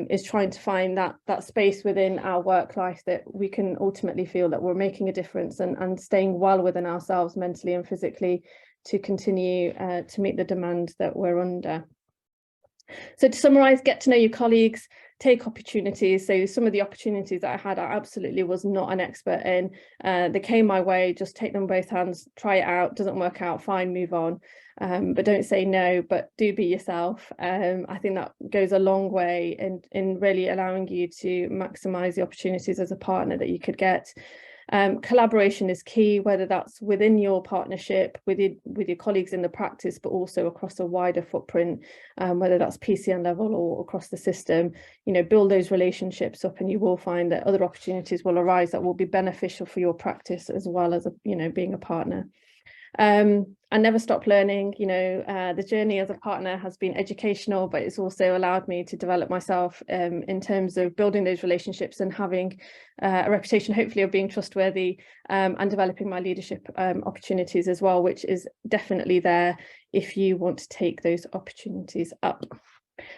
is trying to find that space within our work life that we can ultimately feel that we're making a difference, and staying well within ourselves mentally and physically to continue to meet the demand that we're under. So to summarize, get to know your colleagues, take opportunities. So some of the opportunities that I had, I absolutely was not an expert in. They came my way, just take them both hands, try it out, doesn't work out, fine, move on. But don't say no, but do be yourself. I think that goes a long way in really allowing you to maximize the opportunities as a partner that you could get. Collaboration is key, whether that's within your partnership with your colleagues in the practice, but also across a wider footprint, whether that's PCN level or across the system. You know, build those relationships up, and you will find that other opportunities will arise that will be beneficial for your practice as well as being a partner. And never stop learning. You know, the journey as a partner has been educational, but it's also allowed me to develop myself in terms of building those relationships and having a reputation, hopefully, of being trustworthy, and developing my leadership opportunities as well, which is definitely there if you want to take those opportunities up.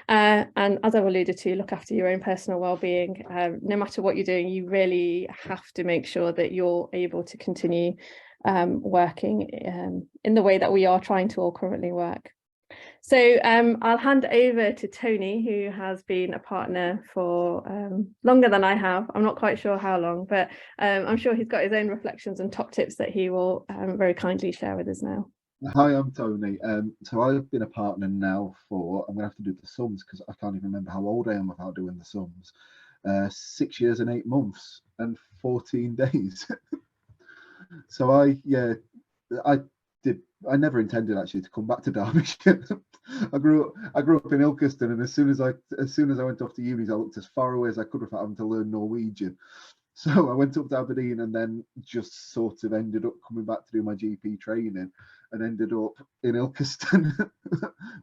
And as I've alluded to, look after your own personal well-being. No matter what you're doing, you really have to make sure that you're able to continue working in the way that we are trying to all currently work. So I'll hand over to Tony, who has been a partner for longer than I have. I'm not quite sure how long, but I'm sure he's got his own reflections and top tips that he will very kindly share with us now. Hi, I'm Tony. So I've been a partner now for, I'm going to have to do the sums because I can't even remember how old I am without doing the sums. 6 years and 8 months and 14 days. So I never intended actually to come back to Derbyshire. I grew up in Ilkeston, and as soon as I went off to uni, I looked as far away as I could without having to learn Norwegian. So I went up to Aberdeen and then just sort of ended up coming back to do my GP training, and ended up in Ilkeston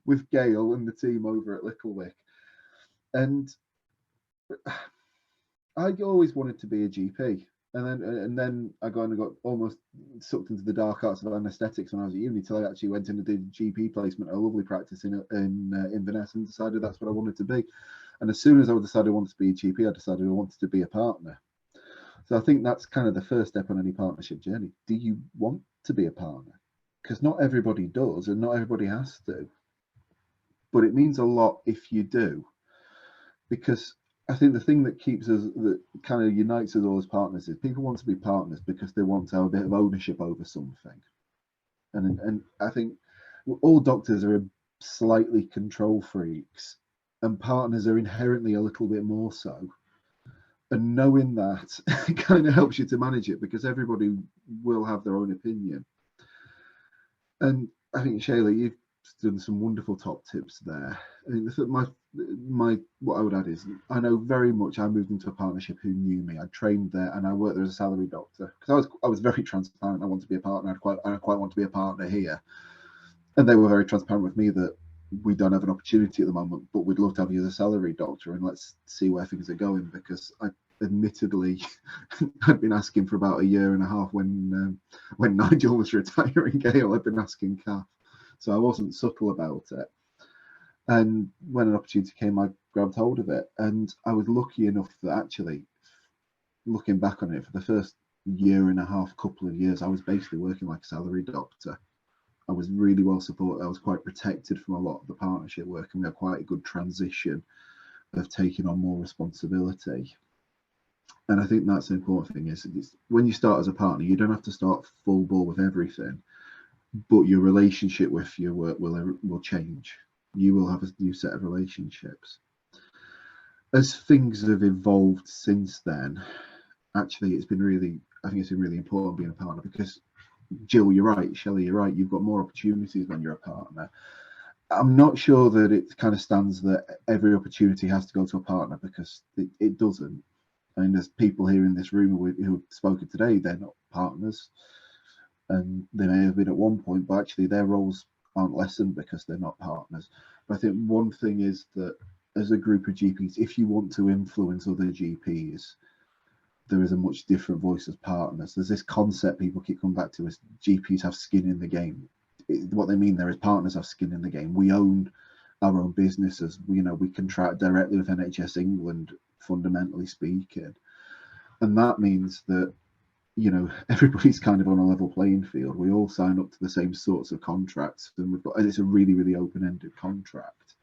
with Gail and the team over at Littlewick. And I always wanted to be a GP. And then I got almost sucked into the dark arts of anaesthetics when I was at uni, till I actually went in and did GP placement at a lovely practice in Inverness, and decided that's what I wanted to be. And as soon as I decided I wanted to be a GP, I decided I wanted to be a partner. So I think that's kind of the first step on any partnership journey. Do you want to be a partner? Because not everybody does, and not everybody has to. But it means a lot if you do, because I think the thing that keeps us, that kind of unites us all as partners, is people want to be partners because they want to have a bit of ownership over something. And I think all doctors are slightly control freaks, and partners are inherently a little bit more so. And knowing that kind of helps you to manage it, because everybody will have their own opinion. And I think, Shayla, you've done some wonderful top tips there. I think what I would add is, I know very much I moved into a partnership who knew me. I trained there and I worked there as a salary doctor, because I was very transparent. I want to be a partner. I quite want to be a partner here. And they were very transparent with me that we don't have an opportunity at the moment, but we'd love to have you as a salary doctor, and let's see where things are going. Because I admittedly I'd been asking for about a year and a half when Nigel was retiring. Gail had been asking Kath, so I wasn't subtle about it. And when an opportunity came, I grabbed hold of it. And I was lucky enough that actually, looking back on it, for the first year and a half, couple of years, I was basically working like a salary doctor. I was really well supported. I was quite protected from a lot of the partnership work, and we had quite a good transition of taking on more responsibility. And I think that's an important thing, is when you start as a partner, you don't have to start full bore with everything, but your relationship with your work will change. You will have a new set of relationships. As things have evolved since then, actually, I think it's been really important being a partner, because Jill, you're right, Shelley, you're right, you've got more opportunities when you're a partner. I'm not sure that it kind of stands that every opportunity has to go to a partner, because it doesn't. I mean, there's people here in this room who have spoken today, they're not partners, and they may have been at one point, but actually their roles aren't lessened because they're not partners. But I think one thing is that as a group of GPs, if you want to influence other GPs, there is a much different voice as partners. There's this concept people keep coming back to, is GPs have skin in the game. What they mean there is partners have skin in the game. We own our own businesses. We contract directly with NHS England, fundamentally speaking. And that means that, everybody's kind of on a level playing field. We all sign up to the same sorts of contracts, and it's a really, really open-ended contract.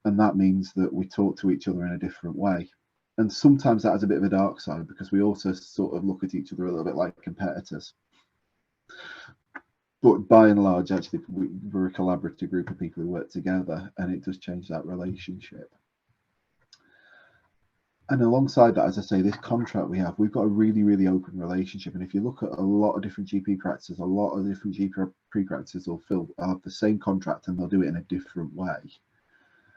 And that means that we talk to each other in a different way. And sometimes that has a bit of a dark side, because we also sort of look at each other a little bit like competitors. But by and large, actually, we're a collaborative group of people who work together, and it does change that relationship. And alongside that, as I say, this contract we've got a really, really open relationship. And if you look at a lot of different GP practices, a lot of different GP practices will have the same contract, and they'll do it in a different way.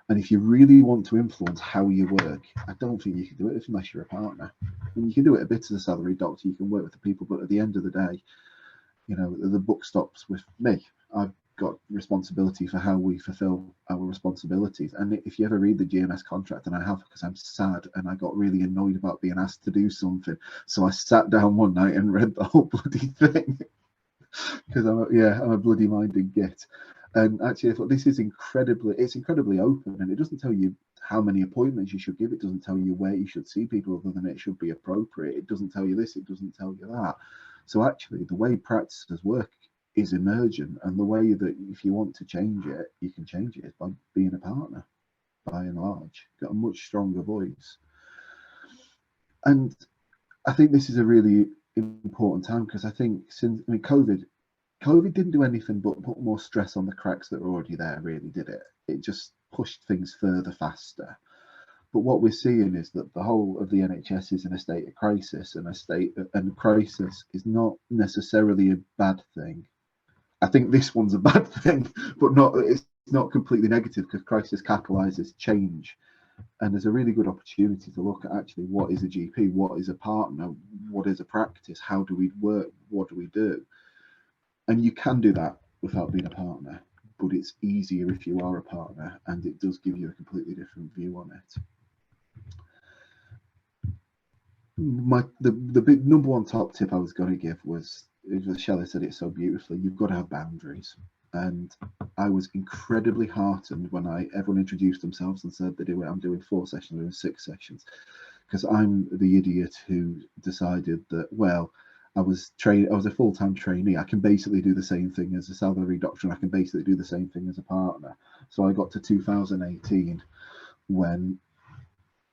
And if you really want to influence how you work, I don't think you can do it unless you're a partner. I mean, you can do it a bit as a salaried doctor, you can work with the people, but at the end of the day, the buck stops with me. I've got responsibility for how we fulfill our responsibilities. And if you ever read the GMS contract, and I have, because I'm sad and I got really annoyed about being asked to do something, so I sat down one night and read the whole bloody thing, because I'm a bloody minded git. And actually, I thought this is incredibly open, and it doesn't tell you how many appointments you should give. It doesn't tell you where you should see people, other than it should be appropriate. It doesn't tell you this, it doesn't tell you that. So actually, the way practices work is emergent, and the way that if you want to change it, you can change it by being a partner, by and large. Got a much stronger voice. And I think this is a really important time, because I think COVID didn't do anything but put more stress on the cracks that were already there, really, did it? It just pushed things further faster. But what we're seeing is that the whole of the NHS is in a state of crisis, and crisis is not necessarily a bad thing. I think this one's a bad thing, but it's not completely negative, because crisis catalyzes change. And there's a really good opportunity to look at actually what is a GP, what is a partner, what is a practice, how do we work, what do we do? And you can do that without being a partner, but it's easier if you are a partner, and it does give you a completely different view on it. The big number one top tip I was going to give was Shelley said it so beautifully, you've got to have boundaries. And I was incredibly heartened when everyone introduced themselves and said I'm doing 4 sessions, I'm doing 6 sessions, because I'm the idiot who decided that, well, I was a full-time trainee. I can basically do the same thing as a salary doctor, and I can basically do the same thing as a partner. So I got to 2018 when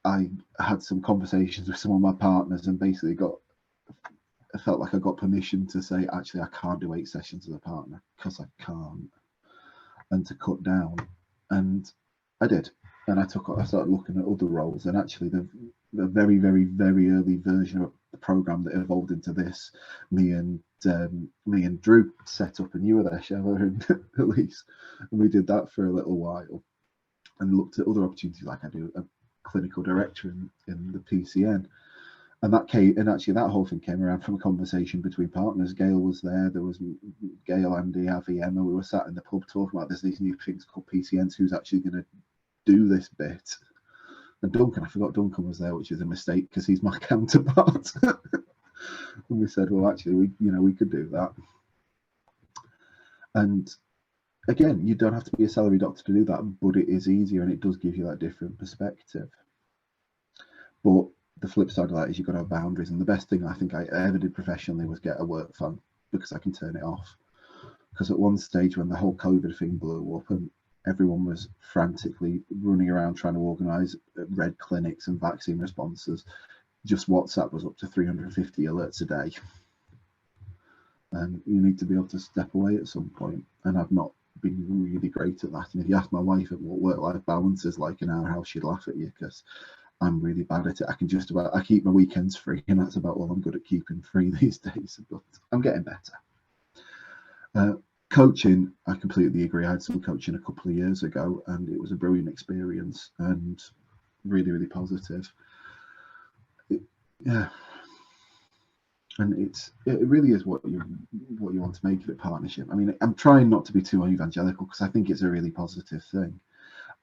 I had some conversations with some of my partners, and basically I felt like I got permission to say, actually, I can't do 8 sessions as a partner, because I can't, and to cut down. And I did. And I started looking at other roles, and actually the very, very, very early version of the program that evolved into this, me and Drew set up, and you were there, Shella and Elise, and we did that for a little while and looked at other opportunities, like I do a clinical director in the PCN. And that whole thing came around from a conversation between partners. Gail was there was Gail, Andy, Avi, Emma. We were sat in the pub talking about there's these new things called PCNs, who's actually going to do this bit. And Duncan, I forgot Duncan was there, which is a mistake, because he's my counterpart. And we said, well, actually, we could do that. And again, you don't have to be a salary doctor to do that, but it is easier, and it does give you that different perspective. But the flip side of that is you've got to have boundaries. And the best thing I think I ever did professionally was get a work phone, because I can turn it off. Because at one stage, when the whole COVID thing blew up and everyone was frantically running around trying to organise red clinics and vaccine responses, just WhatsApp was up to 350 alerts a day. And you need to be able to step away at some point. And I've not been really great at that. And if you ask my wife at what work-life balance is like in our house, she'd laugh at you, because I'm really bad at it. I keep my weekends free, and that's about all I'm good at keeping free these days, but I'm getting better. Coaching, I completely agree. I had some coaching a couple of years ago, and it was a brilliant experience and really, really positive. Yeah. And it really is what you want to make of it, partnership. I mean, I'm trying not to be too evangelical, because I think it's a really positive thing.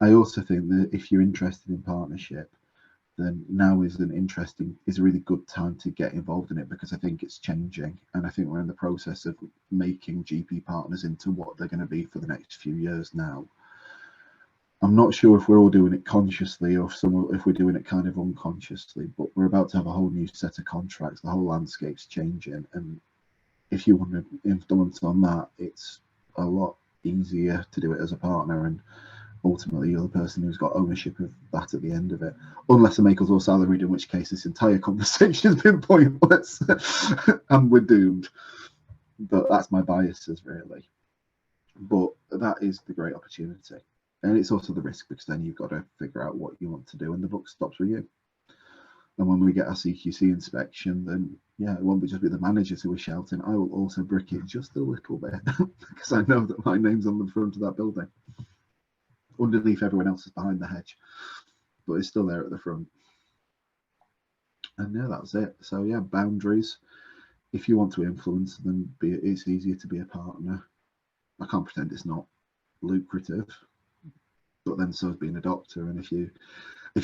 I also think that if you're interested in partnership, then now is a really good time to get involved in it, because I think it's changing, and I think we're in the process of making GP partners into what they're going to be for the next few years now. I'm not sure if we're all doing it consciously, or if we're doing it kind of unconsciously, but we're about to have a whole new set of contracts. The whole landscape's changing, and if you want to influence on that, it's a lot easier to do it as a partner, and ultimately you're the person who's got ownership of that at the end of it, unless they make us all salaried, in which case this entire conversation has been pointless and we're doomed. But that's my biases, really. But that is the great opportunity, and it's also the risk, because then you've got to figure out what you want to do, and the book stops with you. And when we get our CQC inspection, then yeah, it won't just be the managers who are shouting. I will also brick it just a little bit because I know that my name's on the front of that building. Underneath, everyone else is behind the hedge, but it's still there at the front. And yeah, that's it. So yeah, boundaries. If you want to influence, then it's easier to be a partner. I can't pretend it's not lucrative, but then so is being a doctor. And if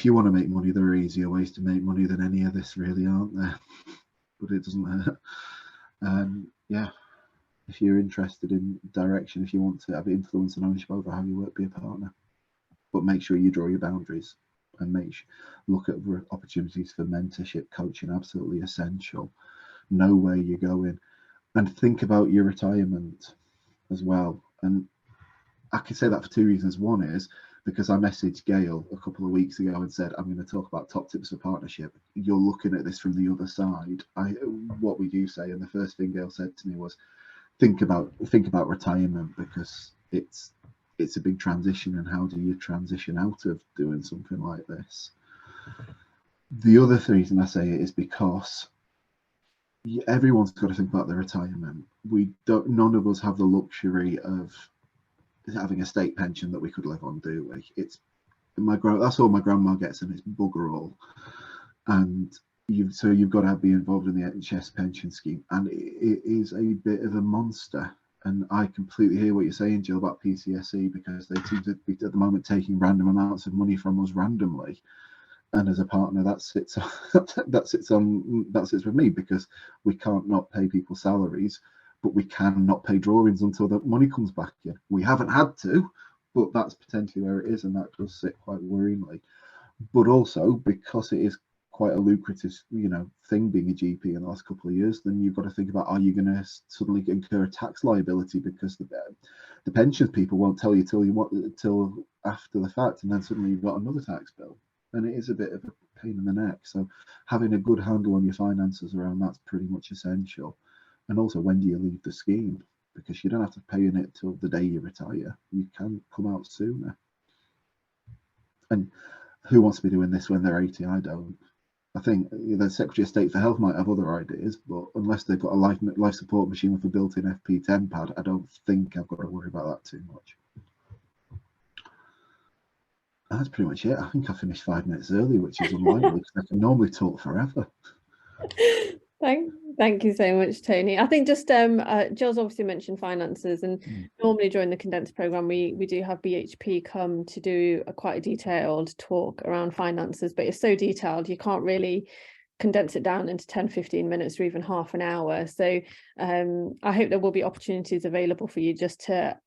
you want to make money, there are easier ways to make money than any of this, really, aren't there? But it doesn't hurt. Yeah, if you're interested in direction, if you want to have influence and ownership over how you work, be a partner. But make sure you draw your boundaries, and look at opportunities for mentorship, coaching, absolutely essential. Know where you're going, and think about your retirement as well. And I can say that for two reasons. One is because I messaged Gail a couple of weeks ago and said, I'm going to talk about top tips for partnership. You're looking at this from the other side. What we do say, and the first thing Gail said to me was, think about retirement, because it's a big transition, and how do you transition out of doing something like this? The other reason I say it is because everyone's got to think about their retirement. None of us have the luxury of having a state pension that we could live on, do we? That's all my grandma gets, and it's bugger all. And you've got to be involved in the NHS pension scheme, and it is a bit of a monster. And I completely hear what you're saying, Jill, about PCSE, because they seem to be at the moment taking random amounts of money from us randomly. And as a partner, that sits with me, because we can't not pay people salaries, but we can not pay drawings until the money comes back in. We haven't had to, but that's potentially where it is, and that does sit quite worryingly. But also, because it is quite a lucrative, thing being a GP in the last couple of years, then you've got to think about, are you going to suddenly incur a tax liability, because the pensions people won't tell you till after the fact, and then suddenly you've got another tax bill, and it is a bit of a pain in the neck. So having a good handle on your finances around that's pretty much essential. And also, when do you leave the scheme? Because you don't have to pay in it till the day you retire. You can come out sooner. And who wants to be doing this when they're 80? I don't. I think the Secretary of State for Health might have other ideas, but unless they've got a life support machine with a built-in FP10 pad, I don't think I've got to worry about that too much. That's pretty much it. I think I finished 5 minutes early, which is unlikely, because I can normally talk forever. Thank you so much, Tony. I think just Jill's obviously mentioned finances, and normally during the condensed programme we do have BHP come to do quite a detailed talk around finances, but it's so detailed you can't really condense it down into 10-15 minutes or even half an hour. So I hope there will be opportunities available for you just to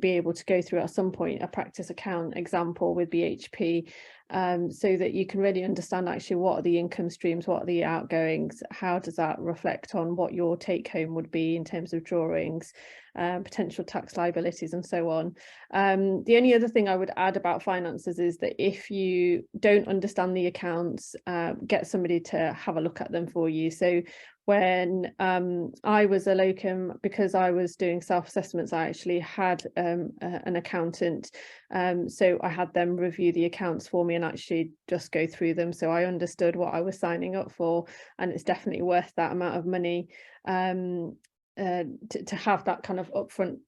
be able to go through at some point a practice account example with BHP, so that you can really understand actually what are the income streams, what are the outgoings, how does that reflect on what your take home would be in terms of drawings, potential tax liabilities and so on. The only other thing I would add about finances is that if you don't understand the accounts, get somebody to have a look at them for you. So when I was a locum, because I was doing self-assessments, I actually had an accountant, so I had them review the accounts for me and actually just go through them, so I understood what I was signing up for, and it's definitely worth that amount of money to have that kind of upfront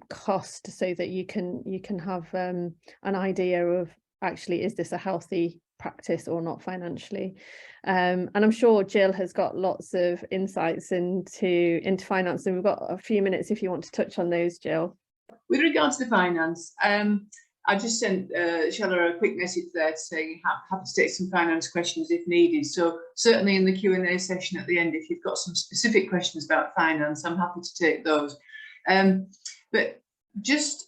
cost, so that you can have an idea of, actually, is this a healthy practice or not financially. And I'm sure Jill has got lots of insights into finance, and we've got a few minutes if you want to touch on those, Jill. With regards to finance, I just sent Shella a quick message there saying happy to take some finance questions if needed. So certainly in the Q&A session at the end, if you've got some specific questions about finance, I'm happy to take those. But just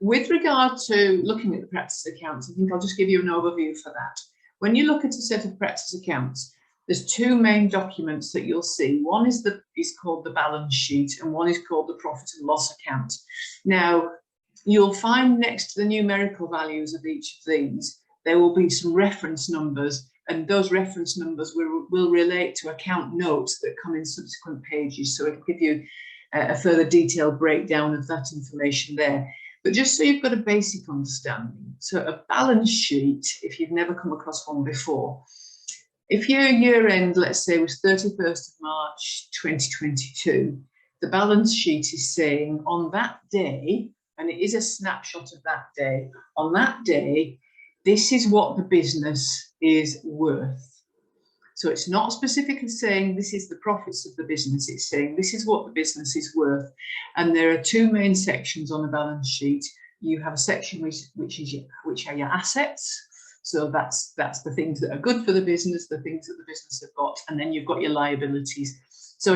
with regard to looking at the practice accounts, I think I'll just give you an overview for that. When you look at a set of practice accounts, there's two main documents that you'll see. One is called the balance sheet, and one is called the profit and loss account. Now, you'll find next to the numerical values of each of these, there will be some reference numbers, and those reference numbers will relate to account notes that come in subsequent pages. So it'll give you a further detailed breakdown of that information there. But just so you've got a basic understanding, so a balance sheet, if you've never come across one before, if your year end, let's say, was 31st of March 2022, the balance sheet is saying on that day, and it is a snapshot of that day, on that day, this is what the business is worth. So it's not specifically saying this is the profits of the business, it's saying this is what the business is worth. And there are two main sections on a balance sheet. You have a section which are your assets. So that's the things that are good for the business, the things that the business have got, and then you've got your liabilities. So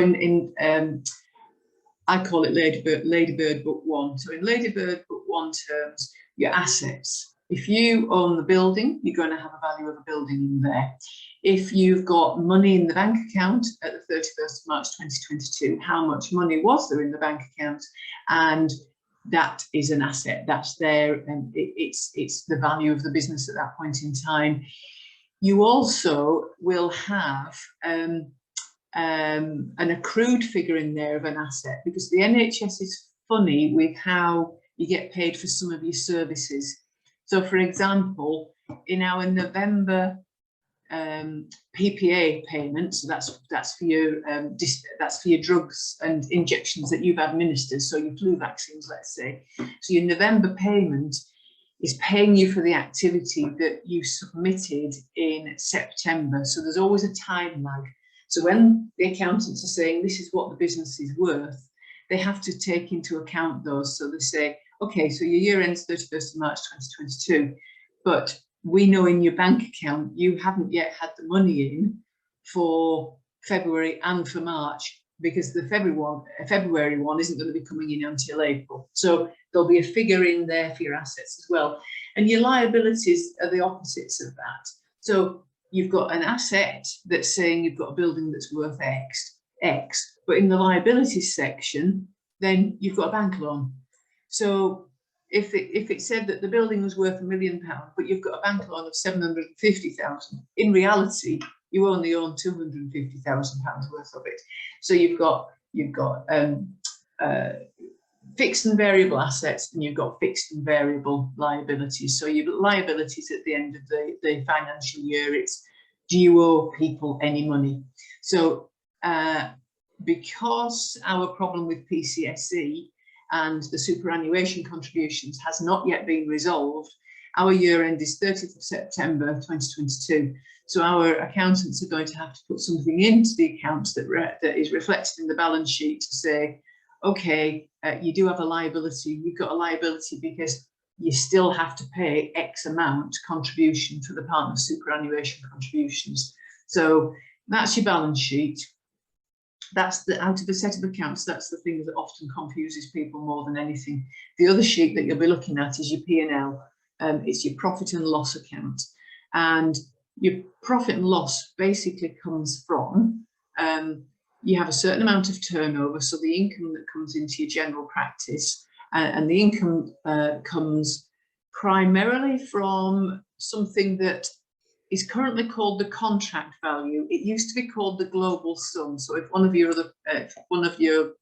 I call it Ladybird Book 1. So in Ladybird Book 1 terms, your assets. If you own the building, you're going to have a value of a building in there. If you've got money in the bank account at the 31st of March 2022, how much money was there in the bank account? And that is an asset that's there, and it's the value of the business at that point in time. You also will have an accrued figure in there of an asset, because the NHS is funny with how you get paid for some of your services. So, for example, in our November PPA payment, so that's for your drugs and injections that you've administered, so your flu vaccines, let's say. So your November payment is paying you for the activity that you submitted in September. So there's always a time lag. So when the accountants are saying this is what the business is worth, they have to take into account those. So they say, okay, so your year ends 31st of March 2022, but we know in your bank account you haven't yet had the money in for February and for March, because the February one isn't going to be coming in until April. So there'll be a figure in there for your assets as well. And your liabilities are the opposites of that. So you've got an asset that's saying you've got a building that's worth X, but in the liabilities section, then you've got a bank loan. So if it said that the building was worth £1 million, but you've got a bank loan of 750,000, in reality, you only own £250,000 worth of it. So you've got fixed and variable assets, and you've got fixed and variable liabilities. So your liabilities at the end of the financial year, it's, do you owe people any money? So because our problem with PCSE and the superannuation contributions has not yet been resolved, our year end is 30th of September 2022. So our accountants are going to have to put something into the accounts that is reflected in the balance sheet to say, okay, you do have a liability. You've got a liability because you still have to pay X amount contribution for the partner superannuation contributions. So that's your balance sheet. That's out of the set of accounts, that's the thing that often confuses people more than anything. The other sheet that you'll be looking at is your P&L. It's your profit and loss account. And your profit and loss basically comes from, you have a certain amount of turnover, so the income that comes into your general practice, and the income comes primarily from something that is currently called the contract value. It used to be called the global sum. So if one of your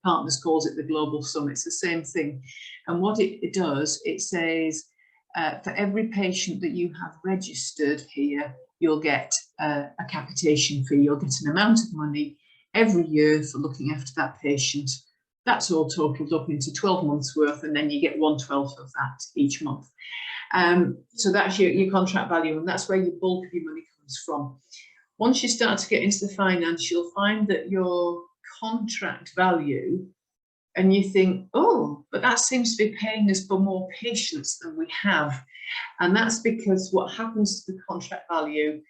partners calls it the global sum, it's the same thing. And what it does, it says for every patient that you have registered here, you'll get a capitation fee. You'll get an amount of money every year for looking after that patient. That's all totaled up into 12 months worth, and then you get 1/12 of that each month. So that's your contract value, and that's where your bulk of your money comes from. Once you start to get into the finance, you'll find that your contract value, and you think, oh, but that seems to be paying us for more patients than we have. And that's because what happens to the contract value,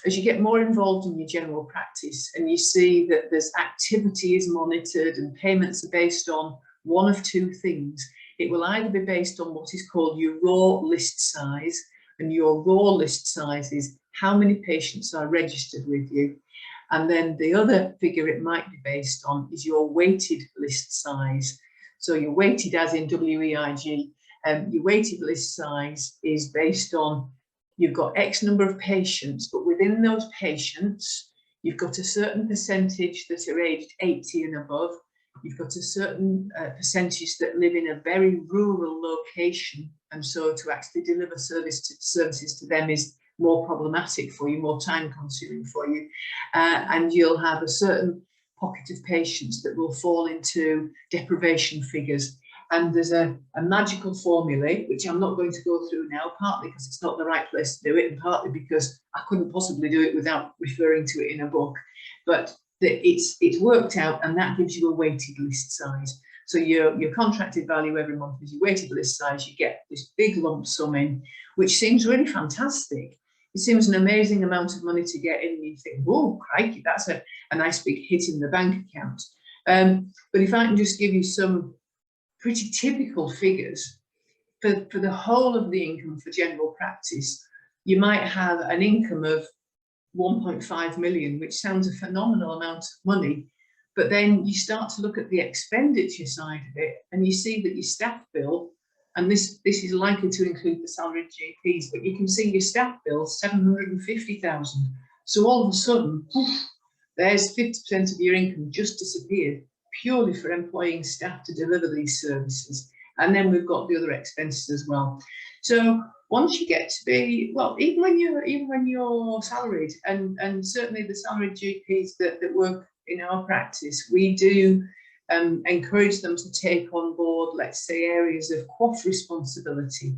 as you get more involved in your general practice and you see that there's activity is monitored and payments are based on one of two things, it will either be based on what is called your raw list size, and your raw list size is how many patients are registered with you. And then the other figure it might be based on is your weighted list size. So your weighted as in WEIG, your weighted list size is based on, you've got X number of patients, but within those patients, you've got a certain percentage that are aged 80 and above. You've got a certain percentage that live in a very rural location. And so to actually deliver services to them is more problematic for you, more time consuming for you. And you'll have a certain pocket of patients that will fall into deprivation figures. And there's a magical formula, which I'm not going to go through now, partly because it's not the right place to do it, and partly because I couldn't possibly do it without referring to it in a book. But it's worked out, and that gives you a weighted list size. So your contracted value every month is your weighted list size. You get this big lump sum in, which seems really fantastic. It seems an amazing amount of money to get in, and you think, whoa, crikey, that's a nice big hit in the bank account. But if I can just give you some pretty typical figures, for the whole of the income for general practice, you might have an income of 1.5 million, which sounds a phenomenal amount of money. But then you start to look at the expenditure side of it, and you see that your staff bill, and this is likely to include the salaried GPs, but you can see your staff bill, 750,000. So all of a sudden, there's 50% of your income just disappeared, purely for employing staff to deliver these services. And then we've got the other expenses as well. So once you get to be, well, even when you're salaried, and certainly the salaried GPs that work in our practice, we do encourage them to take on board, let's say, areas of QOF responsibility.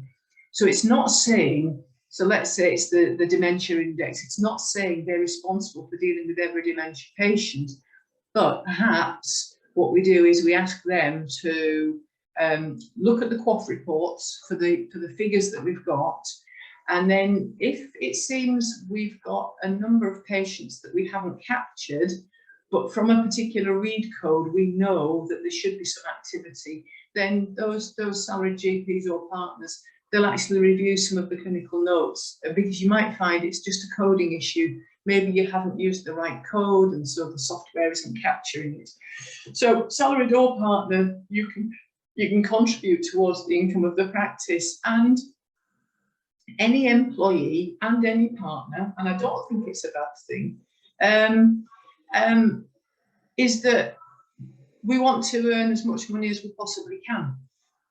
So it's not saying, so let's say it's the dementia index, it's not saying they're responsible for dealing with every dementia patient, but perhaps what we do is we ask them to look at the QOF reports for the figures that we've got, and then if it seems we've got a number of patients that we haven't captured, but from a particular read code we know that there should be some activity, then those salaried GPs or partners, they'll actually review some of the clinical notes, because you might find it's just a coding issue. Maybe you haven't used the right code, and so the software isn't capturing it. So salaried or partner, you can contribute towards the income of the practice, and any employee and any partner, and I don't think it's a bad thing, is that we want to earn as much money as we possibly can,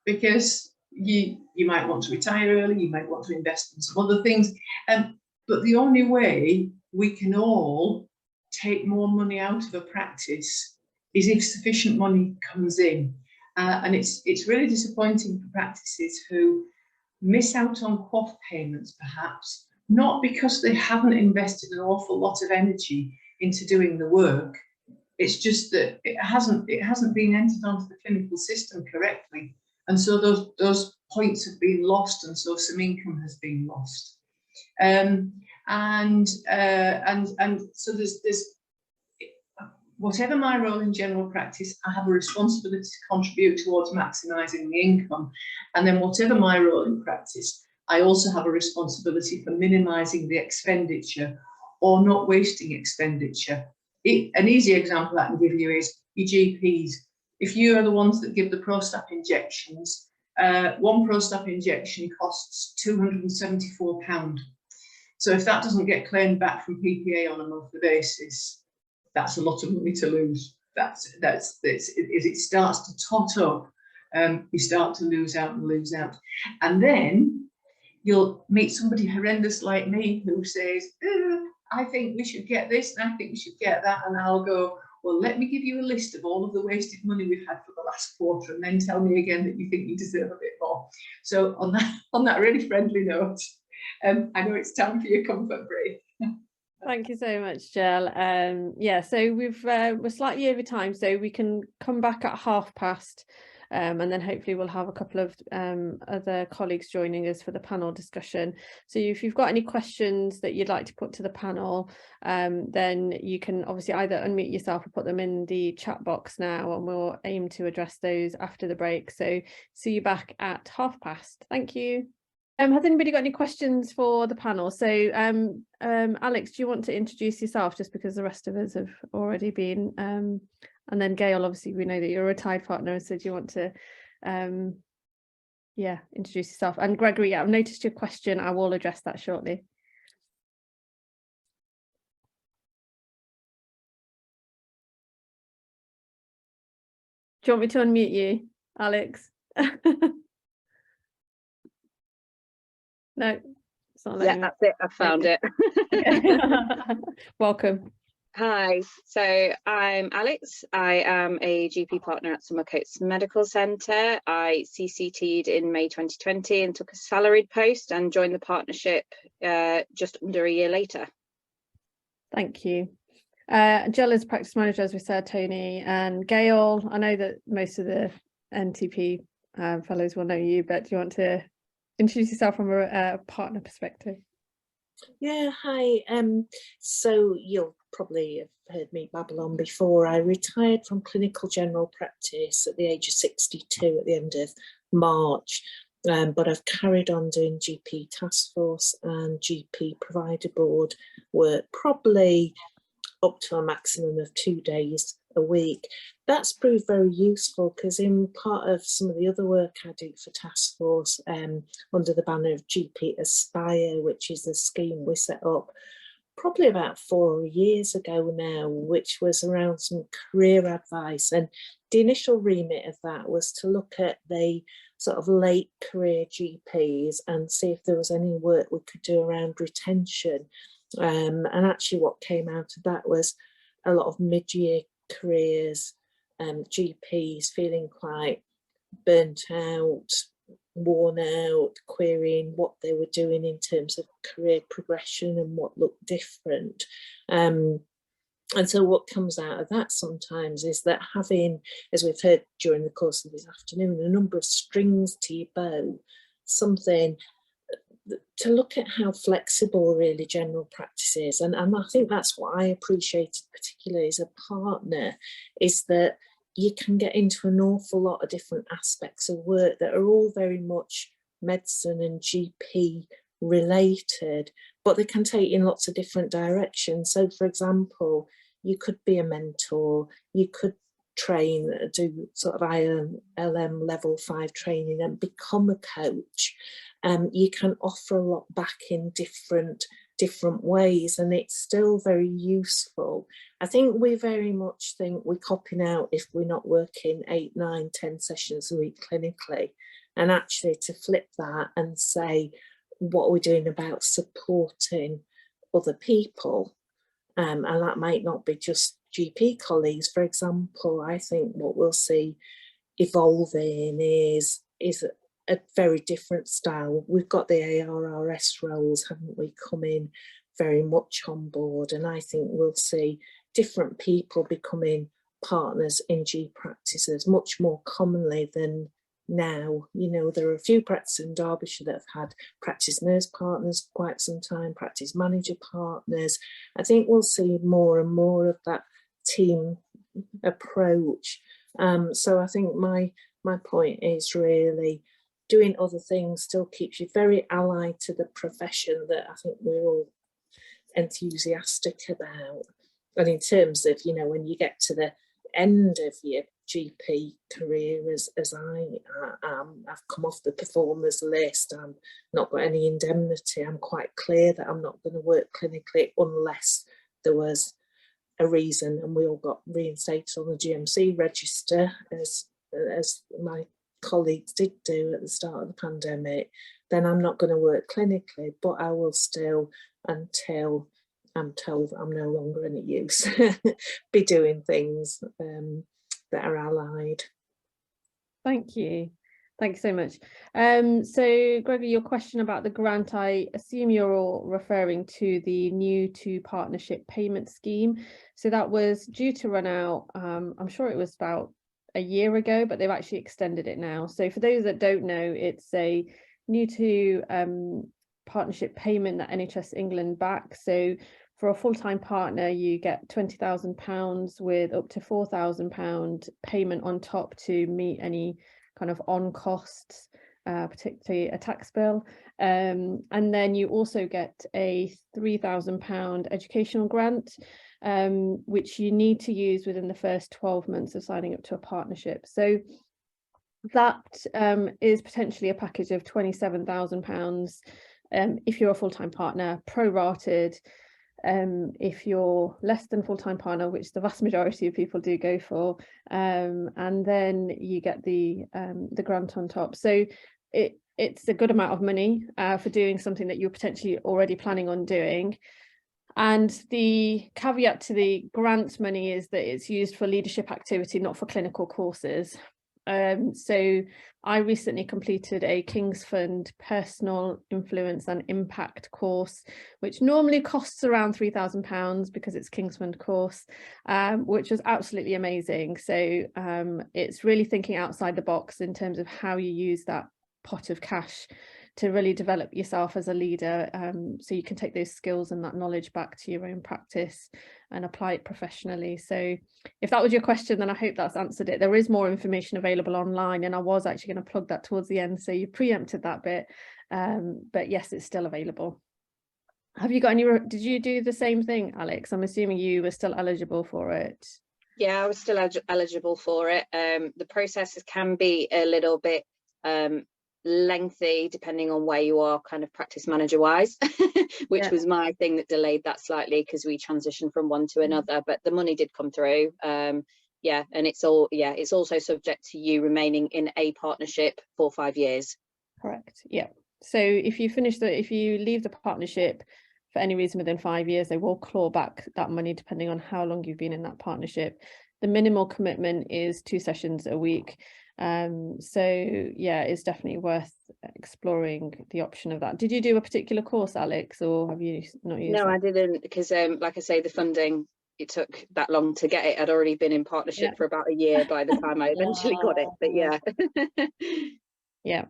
because you might want to retire early, you might want to invest in some other things, but the only way we can all take more money out of a practice is if sufficient money comes in. And it's really disappointing for practices who miss out on QOF payments, perhaps, not because they haven't invested an awful lot of energy into doing the work. It's just that it hasn't been entered onto the clinical system correctly, and so those points have been lost, and so some income has been lost. And so there's whatever my role in general practice, I have a responsibility to contribute towards maximising the income, and then whatever my role in practice, I also have a responsibility for minimising the expenditure or not wasting expenditure. An easy example I can give you is your GPs. If you are the ones that give the Prostap injections, One Prostap injection costs £274. So if that doesn't get claimed back from PPA on a monthly basis, that's a lot of money to lose. As it starts to tot up, you start to lose out and lose out. And then you'll meet somebody horrendous like me who says, I think we should get this and I think we should get that. And I'll go, well, let me give you a list of all of the wasted money we've had for the last quarter, and then tell me again that you think you deserve a bit more. So on that really friendly note, I know it's time for your comfort break. Thank you so much, Jill. Yeah, so we're slightly over time, so we can come back at past. And then hopefully we'll have a couple of other colleagues joining us for the panel discussion. So if you've got any questions that you'd like to put to the panel, then you can obviously either unmute yourself or put them in the chat box now, and we'll aim to address those after the break. So see you back at past. Thank you. Has anybody got any questions for the panel? So Alex, do you want to introduce yourself, just because the rest of us have already been, and then Gail, obviously we know that you're a retired partner, so do you want to introduce yourself? And Gregory, I've noticed your question, I will address that shortly. Do you want me to unmute you, Alex? No, it's not letting me. That's it, I found it. Welcome. Hi, so I'm Alex. I am a GP partner at Somercotes Medical Centre. I CCT'd in May 2020 and took a salaried post and joined the partnership just under a year later. Thank you. Jill is practice manager, as we said, Tony, and Gail, I know that most of the NTP fellows will know you, but do you want to introduce yourself from a partner perspective? Yeah, hi. So you'll probably have heard me babble on before. I retired from clinical general practice at the age of 62 at the end of March, but I've carried on doing GP task force and GP provider board work, probably up to a maximum of 2 days a week. That's proved very useful because in part of some of the other work I do for task force under the banner of GP Aspire, which is the scheme we set up probably about 4 years ago now, which was around some career advice. And the initial remit of that was to look at the sort of late career GPs and see if there was any work we could do around retention. And actually what came out of that was a lot of mid-year careers, GPs feeling quite burnt out, worn out, querying what they were doing in terms of career progression and what looked different. And so what comes out of that sometimes is that having, as we've heard during the course of this afternoon, a number of strings to your bow, something to look at how flexible really general practice is. And I think that's what I appreciated particularly as a partner, is that you can get into an awful lot of different aspects of work that are all very much medicine and GP related, but they can take in lots of different directions. So for example, you could be a mentor, you could train, do sort of ILM level 5 training and become a coach. You can offer a lot back in different ways, and it's still very useful. I think we very much think we're copping out if we're not working 8, 9, 10 sessions a week clinically, and actually to flip that and say what we're doing about supporting other people, and that might not be just GP colleagues. For example, I think what we'll see evolving is a very different style. We've got the ARRS roles, haven't we, coming very much on board, and I think we'll see different people becoming partners in GP practices much more commonly than now. You know, there are a few practices in Derbyshire that have had practice nurse partners for quite some time, practice manager partners. I think we'll see more and more of that team approach. So I think my point is really doing other things still keeps you very allied to the profession that I think we're all enthusiastic about. And in terms of, you know, when you get to the end of your GP career as I am. I've come off the performers list. I'm not got any indemnity. I'm quite clear that I'm not going to work clinically unless there was a reason, and we all got reinstated on the GMC register as my colleagues did do at the start of the pandemic. Then I'm not going to work clinically, but I will still, until I'm told I'm no longer any use, be doing things that are allied. Thank you. Thank you so much. So Gregory, your question about the grant, I assume you're all referring to the new to partnership payment scheme. So that was due to run out, I'm sure it was about a year ago, but they've actually extended it now. So for those that don't know, it's a new to partnership payment that NHS England backs. So for a full-time partner, you get £20,000 with up to £4,000 payment on top to meet any kind of on costs, particularly a tax bill. And then you also get a £3,000 educational grant, which you need to use within the first 12 months of signing up to a partnership. So that is potentially a package of £27,000 if you're a full-time partner, prorated. If you're less than full-time partner, which the vast majority of people do go for, and then you get the grant on top. So it's a good amount of money for doing something that you're potentially already planning on doing. And the caveat to the grant money is that it's used for leadership activity, not for clinical courses. So I recently completed a King's Fund personal influence and impact course, which normally costs around £3,000 because it's King's Fund course, which was absolutely amazing. So it's really thinking outside the box in terms of how you use that pot of cash to really develop yourself as a leader, so you can take those skills and that knowledge back to your own practice and apply it professionally. So if that was your question, then I hope that's answered it. There is more information available online, and I was actually going to plug that towards the end, so you preempted that bit, but yes, it's still available. Have you got any, did you do the same thing, Alex? I'm assuming you were still eligible for it. Yeah, I was still eligible for it. The processes can be a little bit lengthy depending on where you are kind of practice manager wise, which was my thing that delayed that slightly because we transitioned from one to another, but the money did come through. Yeah, and it's also subject to you remaining in a partnership for 5 years. Correct. Yeah, so if you leave the partnership for any reason within 5 years, they will claw back that money depending on how long you've been in that partnership. The minimal commitment is 2 sessions a week. So yeah, it's definitely worth exploring the option of that. Did you do a particular course, Alex, or have you not used it? No, I didn't, because like I say, the funding, it took that long to get it. I'd already been in partnership for about a year by the time I eventually got it, but yeah. Yeah,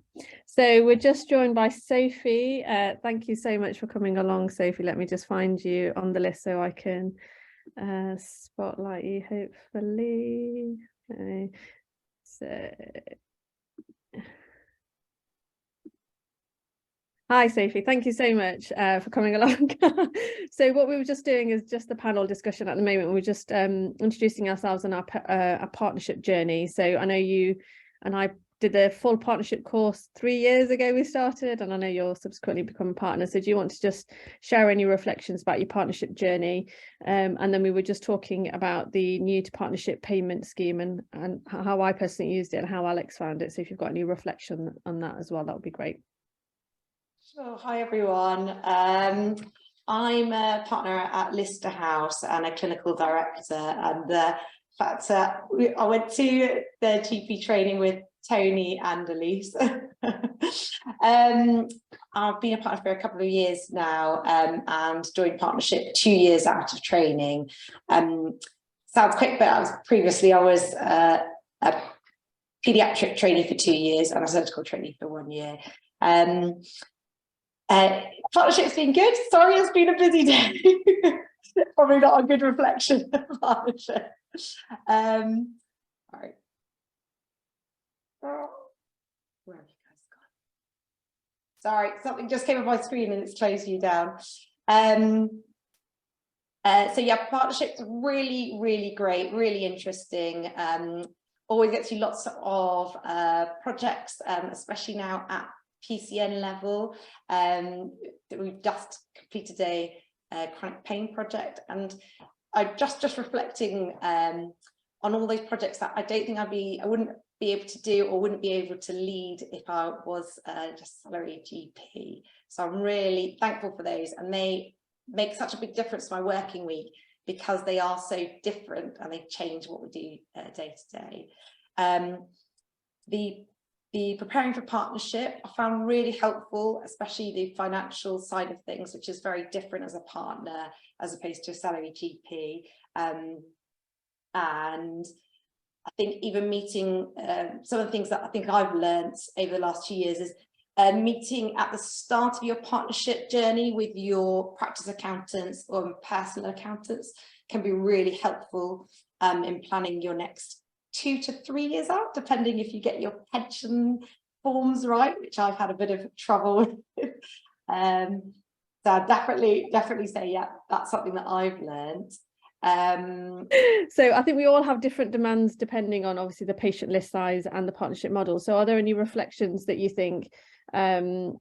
so we're just joined by Sophie. Thank you so much for coming along, Sophie. Let me just find you on the list so I can spotlight you, hopefully. So hi Sophie, thank you so much for coming along. So what we were just doing is just the panel discussion at the moment. We're just introducing ourselves and our partnership journey. So I know you and I did the full partnership course 3 years ago we started, and I know you're subsequently become a partner. So do you want to just share any reflections about your partnership journey? And then we were just talking about the new to partnership payment scheme and how I personally used it and how Alex found it. So if you've got any reflection on that as well, that would be great. Sure. Hi everyone. I'm a partner at Lister House and a clinical director, and in fact I went to the GP training with Tony and Elise. I've been a partner for a couple of years now, and joined partnership 2 years out of training. Sounds quick, but I was a paediatric trainee for 2 years and a surgical trainee for 1 year. Partnership's been good. Sorry, it's been a busy day. Probably not a good reflection of partnership. All right. Where have you guys gone? Sorry, something just came up on my screen and it's closed you down. So yeah, partnership's really, really great, really interesting. always get to lots of projects, especially now at PCN level. We've just completed a chronic pain project, and I just reflecting on all those projects that I don't think I wouldn't be able to do or wouldn't be able to lead if I was just salaried GP. So I'm really thankful for those, and they make such a big difference to my working week because they are so different and they change what we do day to day. The preparing for partnership I found really helpful, especially the financial side of things, which is very different as a partner as opposed to a salary GP. And I think even meeting some of the things that I think I've learned over the last 2 years is meeting at the start of your partnership journey with your practice accountants or personal accountants can be really helpful in planning your next 2 to 3 years out, depending if you get your pension forms right, which I've had a bit of trouble with. So I'd definitely say, yeah, that's something that I've learned. So I think we all have different demands depending on obviously the patient list size and the partnership model. So are there any reflections that you think from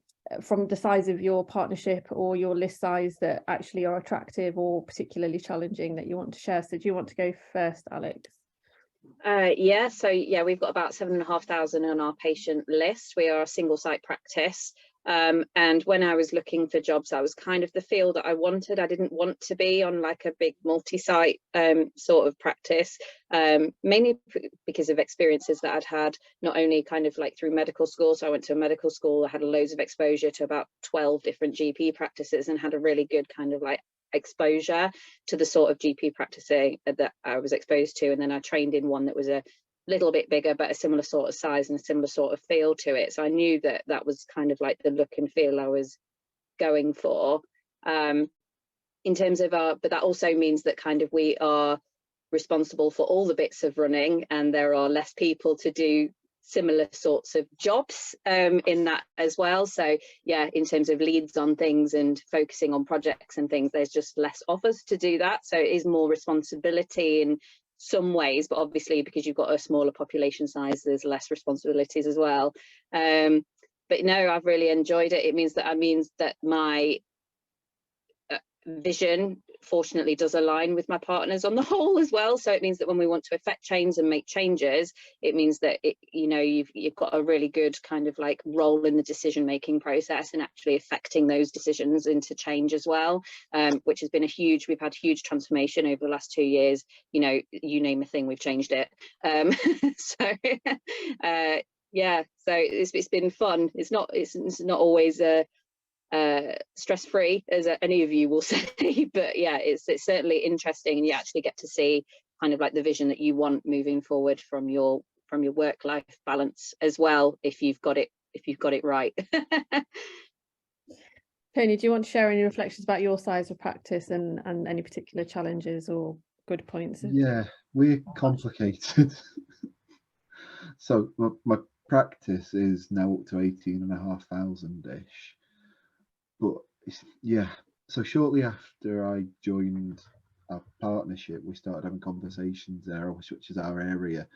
the size of your partnership or your list size that actually are attractive or particularly challenging that you want to share? So do you want to go first, Alex? Yeah, so yeah, we've got about 7,500 on our patient list. We are a single site practice. And when I was looking for jobs, that was kind of the field that I wanted. I didn't want to be on like a big multi-site sort of practice, mainly because of experiences that I'd had, not only kind of like through medical school. So I went to a medical school, I had loads of exposure to about 12 different GP practices and had a really good kind of like exposure to the sort of GP practicing that I was exposed to. And then I trained in one that was a little bit bigger but a similar sort of size and a similar sort of feel to it, so I knew that that was kind of like the look and feel I was going for. In terms of our, but that also means that kind of we are responsible for all the bits of running, and there are less people to do similar sorts of jobs in that as well. So yeah, in terms of leads on things and focusing on projects and things, there's just less of us to do that, so it is more responsibility in some ways, but obviously because you've got a smaller population size, there's less responsibilities as well. But no, I've really enjoyed it. It means that my vision fortunately does align with my partners on the whole as well, so it means that when we want to affect change and make changes, it means that you've got a really good kind of like role in the decision making process and actually affecting those decisions into change as well, which has been we've had huge transformation over the last 2 years. You name a thing, we've changed it. Yeah, so it's been fun. It's not always stress-free, as any of you will say, but yeah, it's certainly interesting, and you actually get to see kind of like the vision that you want moving forward from your work-life balance as well, if you've got it right. Tony, do you want to share any reflections about your size of practice and any particular challenges or good points? Yeah, we're complicated. So my practice is now up to 18,500-ish. But yeah, so shortly after I joined our partnership, we started having conversations there, which is our area,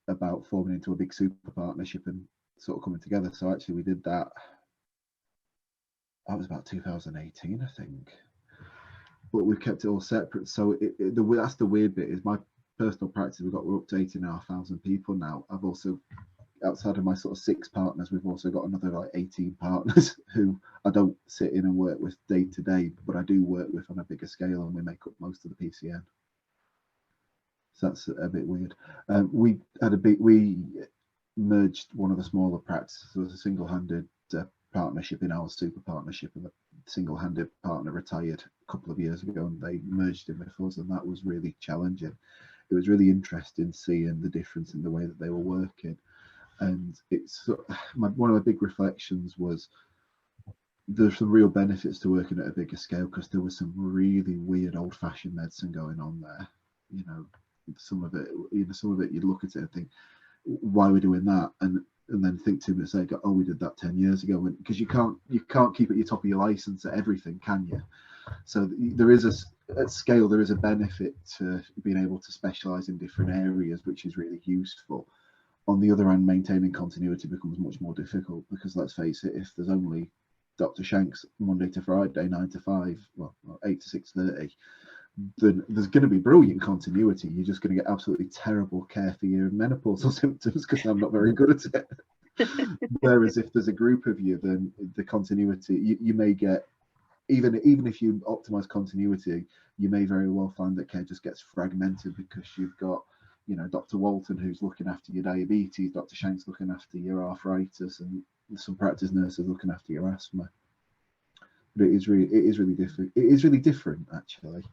about forming into a big super partnership and sort of coming together. So actually we did that. That was about 2018, I think. But we've kept it all separate. So that's the weird bit, is my personal practice, we're up to 18,500 people now. I've also, outside of my sort of 6 partners, we've also got another like 18 partners who I don't sit in and work with day to day, but I do work with on a bigger scale, and we make up most of the PCN. So that's a bit weird. We merged one of the smaller practices. There was a single-handed partnership in our super partnership, and the single-handed partner retired a couple of years ago, and they merged in with us, and that was really challenging. It was really interesting seeing the difference in the way that they were working. And it's one of my big reflections was there's some real benefits to working at a bigger scale, because there was some really weird old-fashioned medicine going on there. Some of it you look at it and think, why are we doing that? And then think 2 minutes later, oh, we did that 10 years ago. Because you can't keep at your top of your license at everything, can you? So there is at scale, there is a benefit to being able to specialise in different areas, which is really useful. On the other hand, maintaining continuity becomes much more difficult because, let's face it, if there's only Dr. Shanks Monday to Friday, 9 to 5, well, 8 to 6:30, then there's going to be brilliant continuity. You're just going to get absolutely terrible care for your menopausal symptoms because I'm not very good at it. Whereas if there's a group of you, then the continuity, you may get, even if you optimize continuity, you may very well find that care just gets fragmented because you've got, you know, Dr. Walton who's looking after your diabetes, Dr. Shanks looking after your arthritis, and some practice nurses looking after your asthma. But it is really different. It is really different, actually.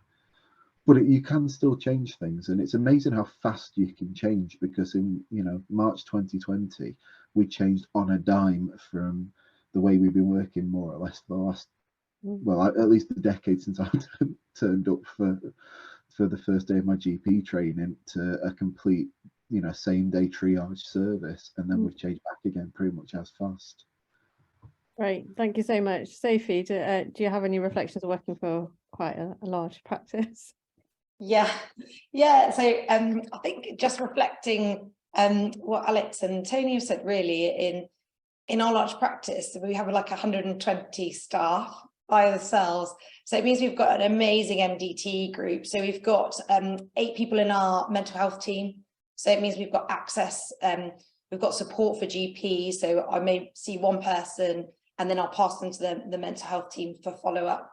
But you can still change things, and it's amazing how fast you can change, because in, you know, March 2020 we changed on a dime from the way we've been working more or less for the last, well, at least a decade since I turned up for the first day of my GP training, to a complete, you know, same day triage service, and then we've changed back again pretty much as fast. Great, thank you so much. Sophie, do you have any reflections of working for quite a large practice? Yeah. So I think just reflecting what Alex and Tony have said, really, in our large practice, we have like 120 staff by ourselves. So it means we've got an amazing MDT group. So we've got 8 people in our mental health team. So it means we've got access, we've got support for GPs. So I may see one person and then I'll pass them to the mental health team for follow-up.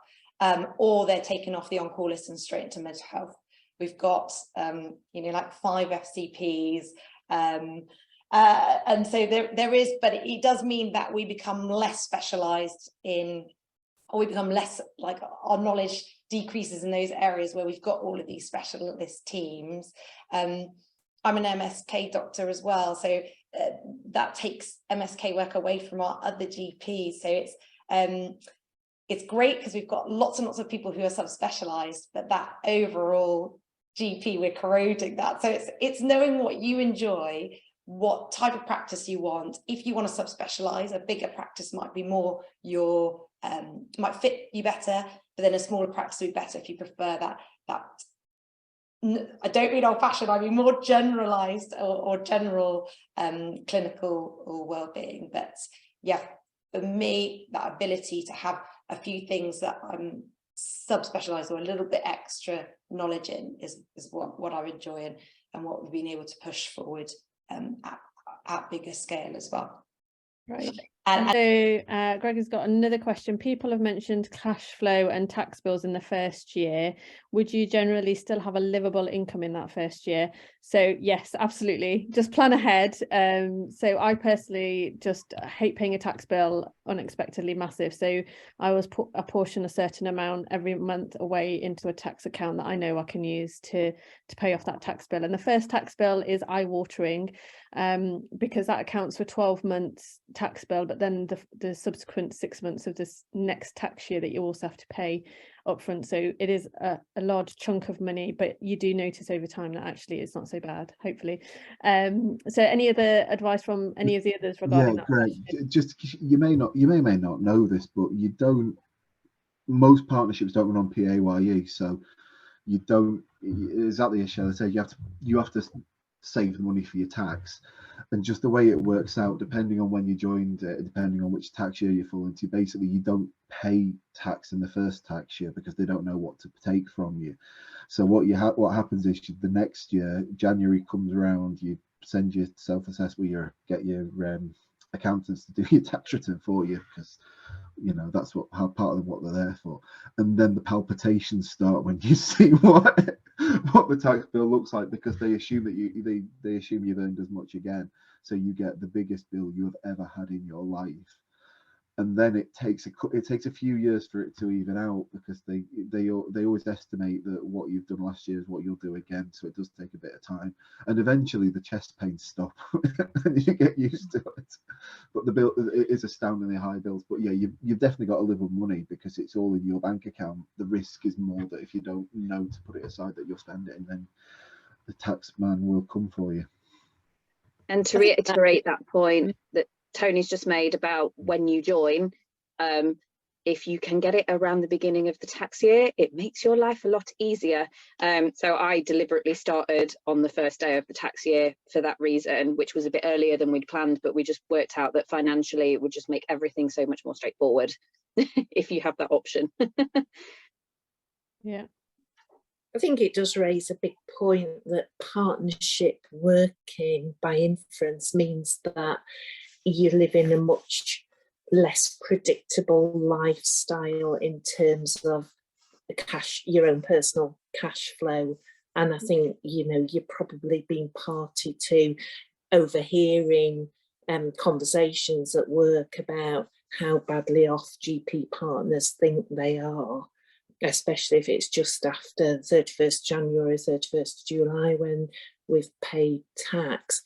Or they're taken off the on-call list and straight into mental health. We've got, you know, like 5 FCPs, and so there is, but it does mean that we become less specialised in, or we become less, like, our knowledge decreases in those areas where we've got all of these specialist teams. I'm an MSK doctor as well, so that takes MSK work away from our other GPs. So it's great because we've got lots and lots of people who are subspecialised, but that overall GP, we're corroding that. So it's knowing what you enjoy, what type of practice you want. If you want to subspecialise, a bigger practice might be more your, might fit you better, but then a smaller practice would be better if you prefer that. I don't mean old-fashioned, I mean more generalised or general clinical or well-being. But yeah, for me, that ability to have a few things that I'm subspecialised or a little bit extra knowledge in is what I enjoy, and what we've been able to push forward at bigger scale as well. Right. And so Greg has got another question. People have mentioned cash flow and tax bills in the first year. Would you generally still have a livable income in that first year? So yes, absolutely. Just plan ahead. So I personally just hate paying a tax bill unexpectedly massive. So I always apportion a certain amount every month away into a tax account that I know I can use to pay off that tax bill. And the first tax bill is eye-watering, because that accounts for 12 months tax bill, but then the subsequent 6 months of this next tax year that you also have to pay upfront. So it is a large chunk of money, but you do notice over time that actually it's not so bad, hopefully. So any other advice from any of the others regarding that? Great. Just, you may not know this, but most partnerships don't run on PAYE, so you don't, exactly as Shelley said, you have to save the money for your tax. And just the way it works out, depending on when you joined it, depending on which tax year you fall into, basically you don't pay tax in the first tax year because they don't know what to take from you. So what happens is the next year, January comes around, you send your self-assessment, get your accountants to do your tax return for you, because you know that's part of what they're there for. And then the palpitations start when you see what the tax bill looks like, because they assume that they assume you've earned as much again, so you get the biggest bill you have ever had in your life. And then it takes a few years for it to even out, because they always estimate that what you've done last year is what you'll do again, so it does take a bit of time, and eventually the chest pains stop and you get used to it. But the bill, it is astoundingly high bills. But yeah, you've definitely got to live with money because it's all in your bank account. The risk is more that if you don't know to put it aside, that you'll spend it, and then the tax man will come for you. And to reiterate that point that Tony's just made about when you join, if you can get it around the beginning of the tax year, it makes your life a lot easier. So I deliberately started on the first day of the tax year for that reason, which was a bit earlier than we'd planned, but we just worked out that financially it would just make everything so much more straightforward if you have that option. Yeah. I think it does raise a big point that partnership working by inference means that you live in a much less predictable lifestyle in terms of the cash, your own personal cash flow. And I think, you know, you're probably being party to overhearing conversations at work about how badly off GP partners think they are, especially if it's just after 31st January, 31st July when we've paid tax.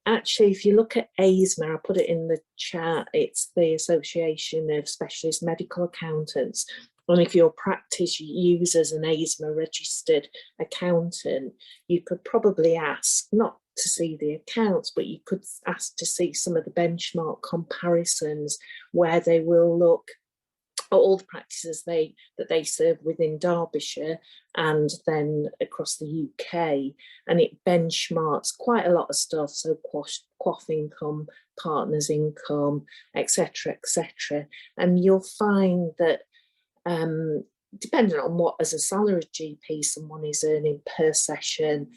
Actually, if you look at ASMA, I'll put it in the chat, it's the Association of Specialist Medical Accountants. And if your practice uses an ASMA registered accountant, you could probably ask not to see the accounts, but you could ask to see some of the benchmark comparisons where they will look at all the practices that they serve within Derbyshire and then across the UK, and it benchmarks quite a lot of stuff, so quaff income, partners income, etc., etc. And you'll find that depending on what as a salaried GP someone is earning per session,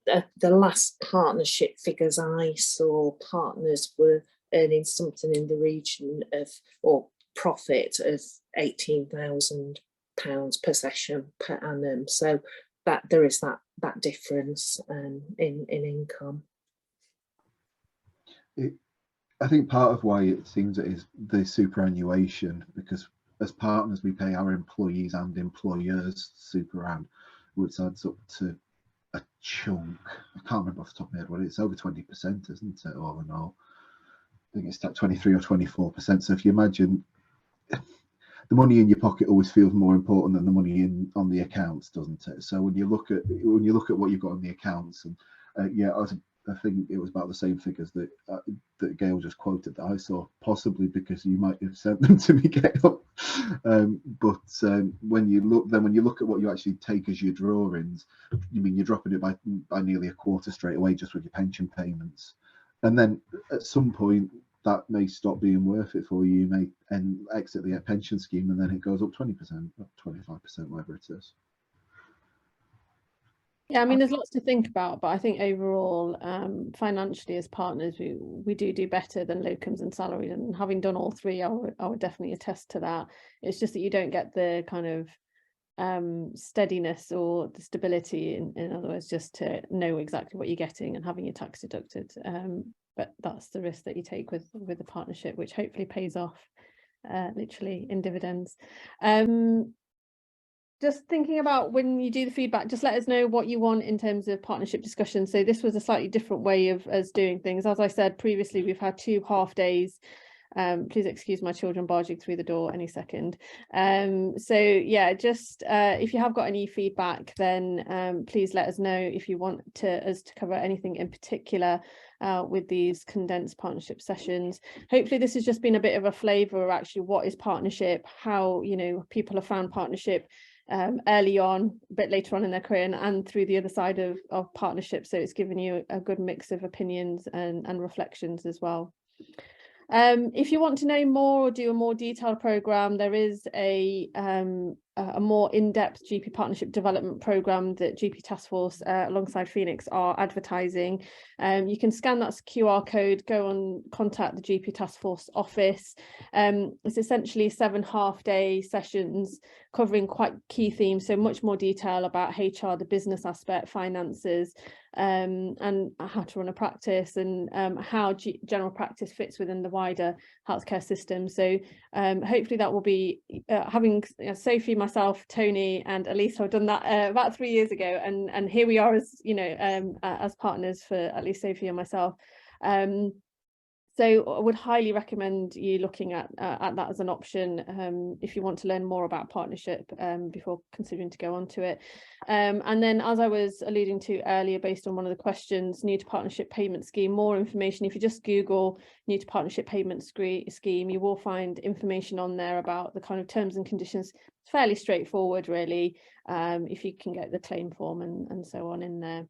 the last partnership figures I saw, partners were earning something in the region of, or profit of £18,000 per session per annum. So that there is that difference in income. I think part of why it seems it is the superannuation, because as partners we pay our employees and employers superann, which adds up to a chunk. I can't remember off the top of my head what it's over 20%, isn't it, all in all? I think it's at 23 or 24%. So if you imagine, the money in your pocket always feels more important than the money on the accounts, doesn't it? So when you look at what you've got on the accounts, and I think it was about the same figures that Gail just quoted that I saw, possibly because you might have sent them to me, Gail. But when you look at what you actually take as your drawings, you mean you're dropping it by nearly a quarter straight away just with your pension payments, and then at some point that may stop being worth it for you. You may exit the pension scheme, and then it goes up 20%, up 25%, whatever it is. Yeah, I mean, there's lots to think about, but I think overall, financially as partners, we do better than locums and salaried. And having done all three, I would definitely attest to that. It's just that you don't get the kind of steadiness or the stability, in other words, just to know exactly what you're getting and having your tax deducted. But that's the risk that you take with the partnership, which hopefully pays off literally in dividends. Just thinking about when you do the feedback, just let us know what you want in terms of partnership discussion. So this was a slightly different way of us doing things. As I said previously, we've had 2 half days. Please excuse my children barging through the door any second. So yeah, just if you have got any feedback, then please let us know if you want us to cover anything in particular with these condensed partnership sessions. Hopefully this has just been a bit of a flavour of actually what is partnership, how, you know, people have found partnership early on, a bit later on in their career, and through the other side of partnership. So it's given you a good mix of opinions and reflections as well. If you want to know more or do a more detailed programme, there is a more in-depth GP partnership development programme that GP Task Force alongside Phoenix are advertising. You can scan that QR code, go and contact the GP Task Force office. It's essentially 7 half-day sessions covering quite key themes, so much more detail about HR, the business aspect, finances, and how to run a practice, and how general practice fits within the wider healthcare system. So hopefully that will be having Sophie, myself, Tony and Elise have done that about 3 years ago, and here we are as, you know, as partners for at least Sophie and myself. So I would highly recommend you looking at that as an option if you want to learn more about partnership before considering to go on to it. And then, as I was alluding to earlier, based on one of the questions, New to Partnership Payment Scheme, more information. If you just Google New to Partnership Payment Scheme, you will find information on there about the kind of terms and conditions. It's fairly straightforward, really, if you can get the claim form and so on in there.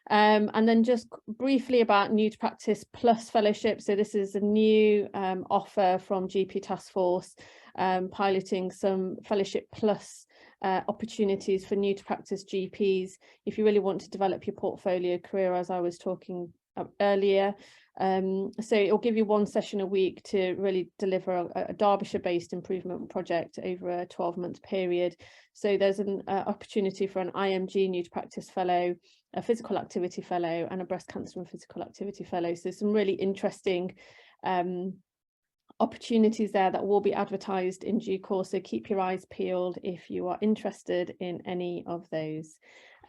And then just briefly about New to Practice Plus Fellowship. So this is a new offer from GP Taskforce, piloting some Fellowship Plus opportunities for new to practice GPs if you really want to develop your portfolio career, as I was talking earlier. So it'll give you 1 session a week to really deliver a Derbyshire-based improvement project over a 12-month period. So there's an opportunity for an IMG New to Practice Fellow, a Physical Activity Fellow, and a Breast Cancer and Physical Activity Fellow. So some really interesting opportunities there that will be advertised in due course. So keep your eyes peeled if you are interested in any of those.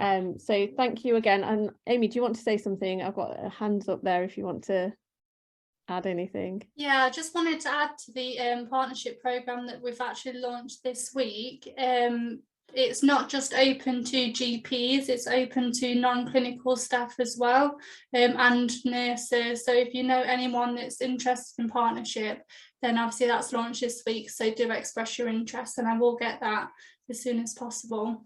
So thank you again. And Amy, do you want to say something? I've got hands up there if you want to add anything. Yeah, I just wanted to add to the partnership programme that we've actually launched this week. It's not just open to GPs, it's open to non-clinical staff as well, and nurses. So if you know anyone that's interested in partnership, then obviously that's launched this week. So do express your interest and I will get that as soon as possible.